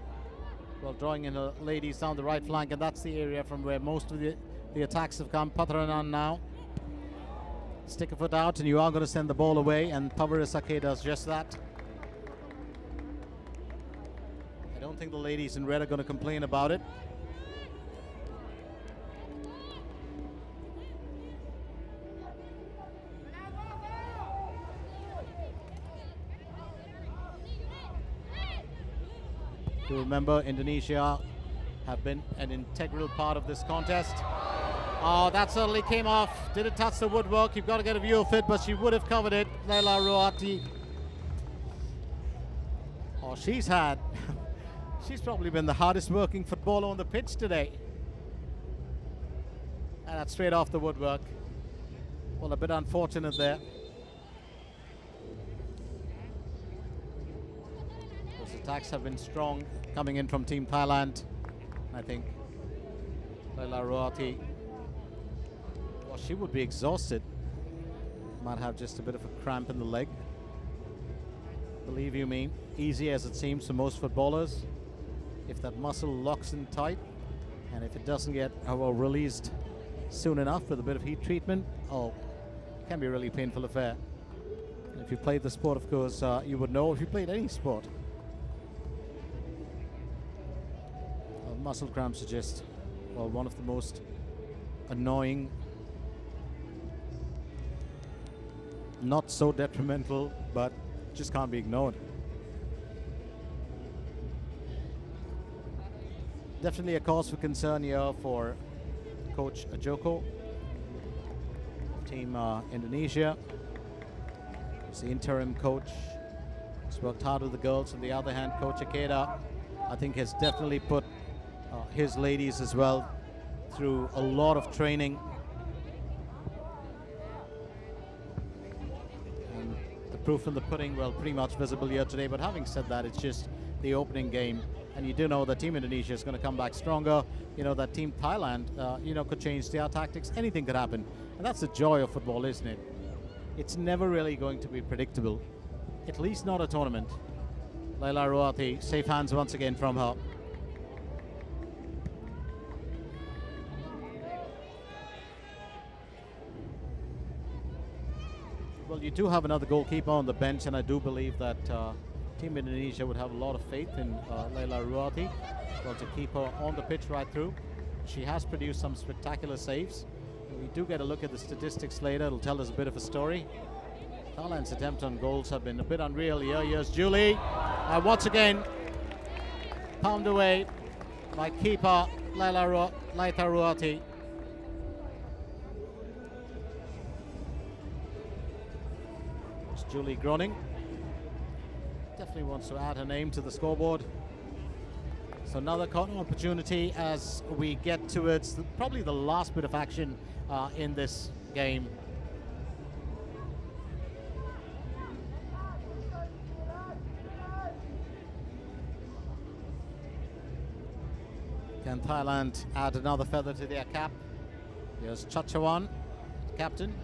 well, drawing in the ladies down the right flank, and that's the area from where most of the attacks have come. Patranan now. Stick a foot out, and you are going to send the ball away, and Pavarasake does just that. I don't think the ladies in red are going to complain about it. To remember, Indonesia have been an integral part of this contest. Oh, that certainly came off. Did it touch the woodwork? You've got to get a view of it, but she would have covered it. Leila Ruati. Oh, she's probably been the hardest working footballer on the pitch today. And that's straight off the woodwork. Well, a bit unfortunate there. Those attacks have been strong coming in from Team Thailand. I think Leila Ruati, well, she would be exhausted. Might have just a bit of a cramp in the leg. Believe you me, easy as it seems to most footballers, if that muscle locks in tight and if it doesn't get released soon enough with a bit of heat treatment, oh, it can be a really painful affair. And if you played the sport, of course, you would know. If you played any sport, muscle cramps are just, well, one of the most annoying, not so detrimental, but just can't be ignored. Definitely a cause for concern here for Coach Ajoko, Team Indonesia. He's the interim coach. He's worked hard with the girls. On the other hand, Coach Akeda, I think, has definitely put his ladies as well through a lot of training. And the proof in the pudding, well, pretty much visible here today. But having said that, it's just the opening game. And you do know that Team Indonesia is going to come back stronger. You know that Team Thailand, could change their tactics. Anything could happen. And that's the joy of football, isn't it? It's never really going to be predictable. At least not a tournament. Leila Ruati, safe hands once again from her. Well, you do have another goalkeeper on the bench, and I do believe that Team Indonesia would have a lot of faith in Leila Ruati, well, to keep her on the pitch right through. She has produced some spectacular saves. And we do get a look at the statistics later. It'll tell us a bit of a story. Thailand's attempt on goals have been a bit unreal here. Here's Julie. Once again, palmed away by keeper Leila Ruati. It's Julie Groning. Definitely wants to add her name to the scoreboard. So another corner opportunity as we get towards probably the last bit of action in this game. Can Thailand add another feather to their cap? Here's Chachawan, captain.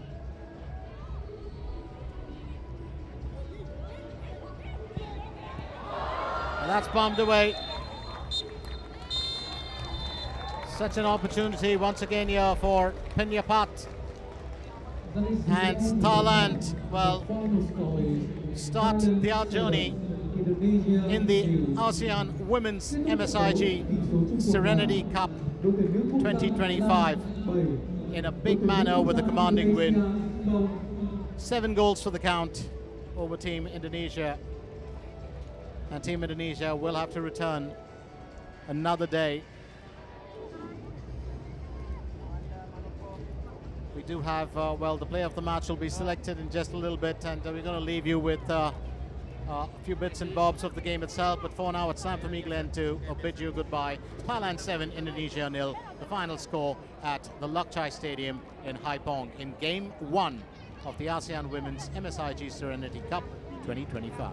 And that's bombed away. Such an opportunity once again here for Pinyapat. And Thailand, well, start their journey in the ASEAN Women's MSIG Serenity Cup 2025 in a big manner with a commanding win. 7 goals for the count over Team Indonesia. And Team Indonesia will have to return another day. We do have, well, the player of the match will be selected in just a little bit, and we're going to leave you with a few bits and bobs of the game itself. But for now, it's time for me, Glenn, to bid you goodbye. Thailand 7, Indonesia 0. The final score at the Lok Chai Stadium in Haipong in Game 1 of the ASEAN Women's MSIG Serenity Cup 2025.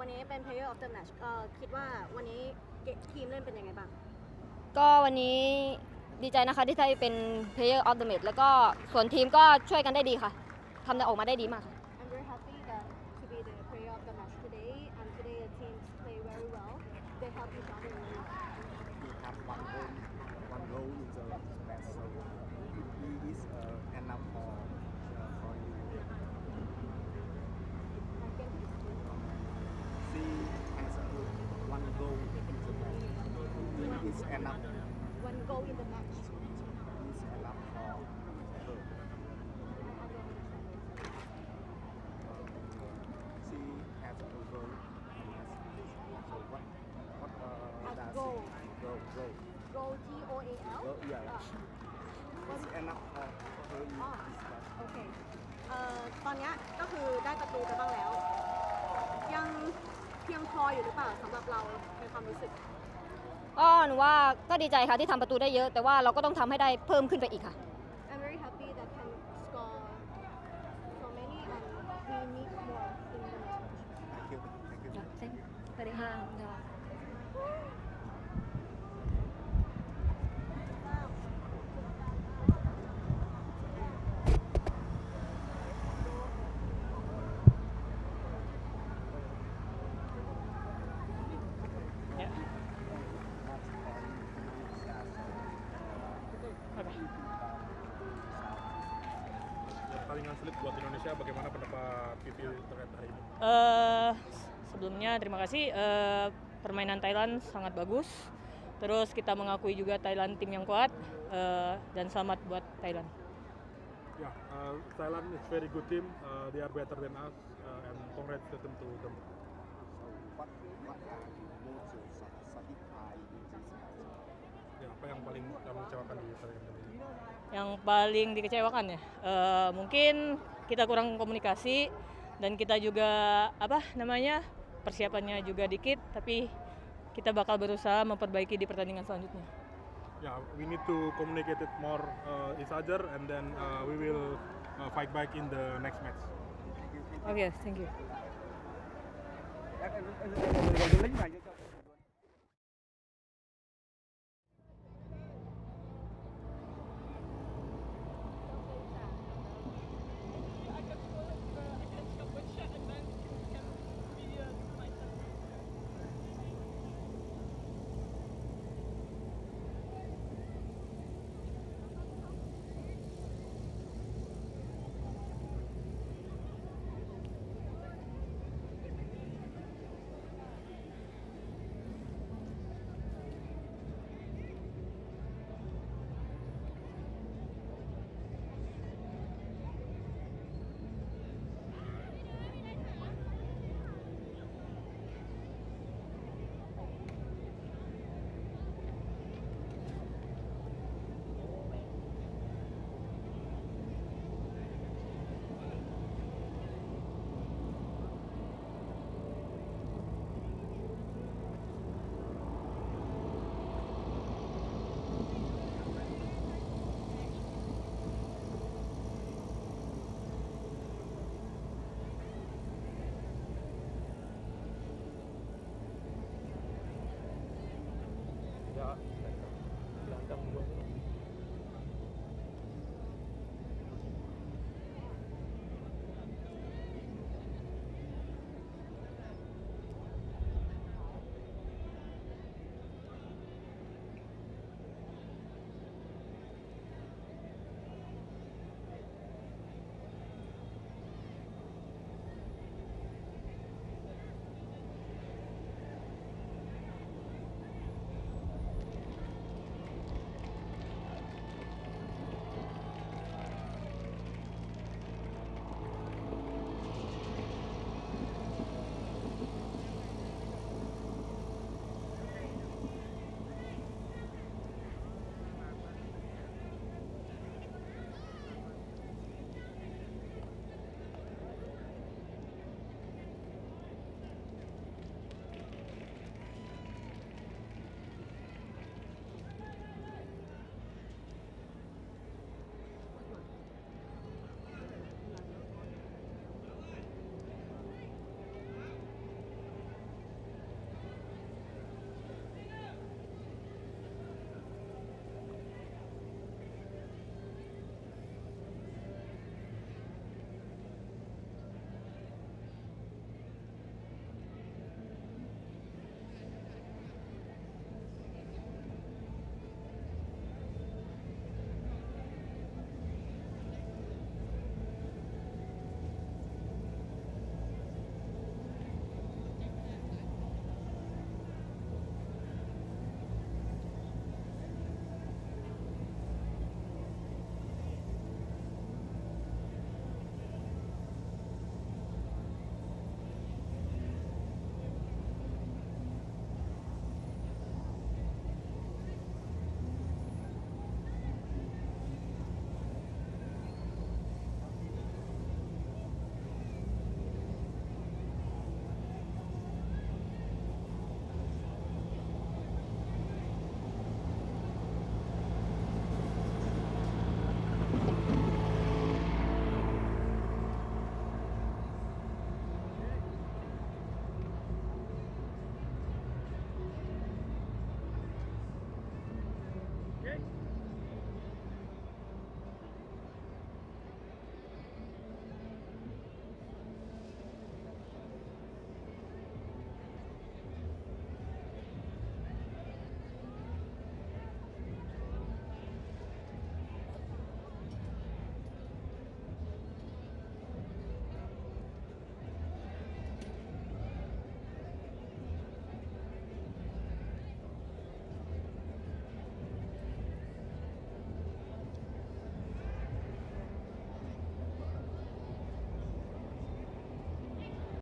วันนี้เป็น Player of the Match คิดว่าวันนี้ทีมเล่นเป็นยังไงบ้าง ก็วันนี้ดีใจนะคะที่ได้เป็น Player of the Match แล้วก็ส่วนทีมก็ช่วยกันได้ดีค่ะทำได้ออกมาได้ดีมากค่ะ I'm very happy that to be the Player of the Match today and today the teams play very well. They help each other. We have one goal in the match, so it is enough for you. She has one goal in the match. It is enough. One goal in the match. It is enough for her. She has a goal. So what does goal. Goal. Goal G-O-A-L? Yeah. It's enough for her in this match. โอเคตอนนี้ก็คือได้ประตูไปบ้างแล้วยังเพียงพออยู่หรือเปล่าสำหรับเราในความรู้สึก ก็หนูว่าก็ดีใจค่ะที่ทำประตูได้เยอะแต่ว่าเราก็ต้องทำให้ได้เพิ่มขึ้นไปอีกค่ะ I'm very happy that can score so many and we need more in the next match. Thank you. สวัสดีค่ะ Pertandingan sulit buat Indonesia, bagaimana pendapat Vivi terkait hari ini? Sebelumnya terima kasih. Permainan Thailand sangat bagus. Terus kita mengakui juga Thailand tim yang kuat dan selamat buat Thailand. Yeah, Thailand is very good team. They are better than us, and congratulations to them. What are you most satisfied in this match? Ya, apa yang paling mengecewakan di pertandingan ini? Yang paling dikecewakan ya, mungkin kita kurang komunikasi dan kita juga persiapannya juga dikit, tapi kita bakal berusaha memperbaiki di pertandingan selanjutnya. Yeah, we need to communicate it more each other, and then we will fight back in the next match. Okay, thank you.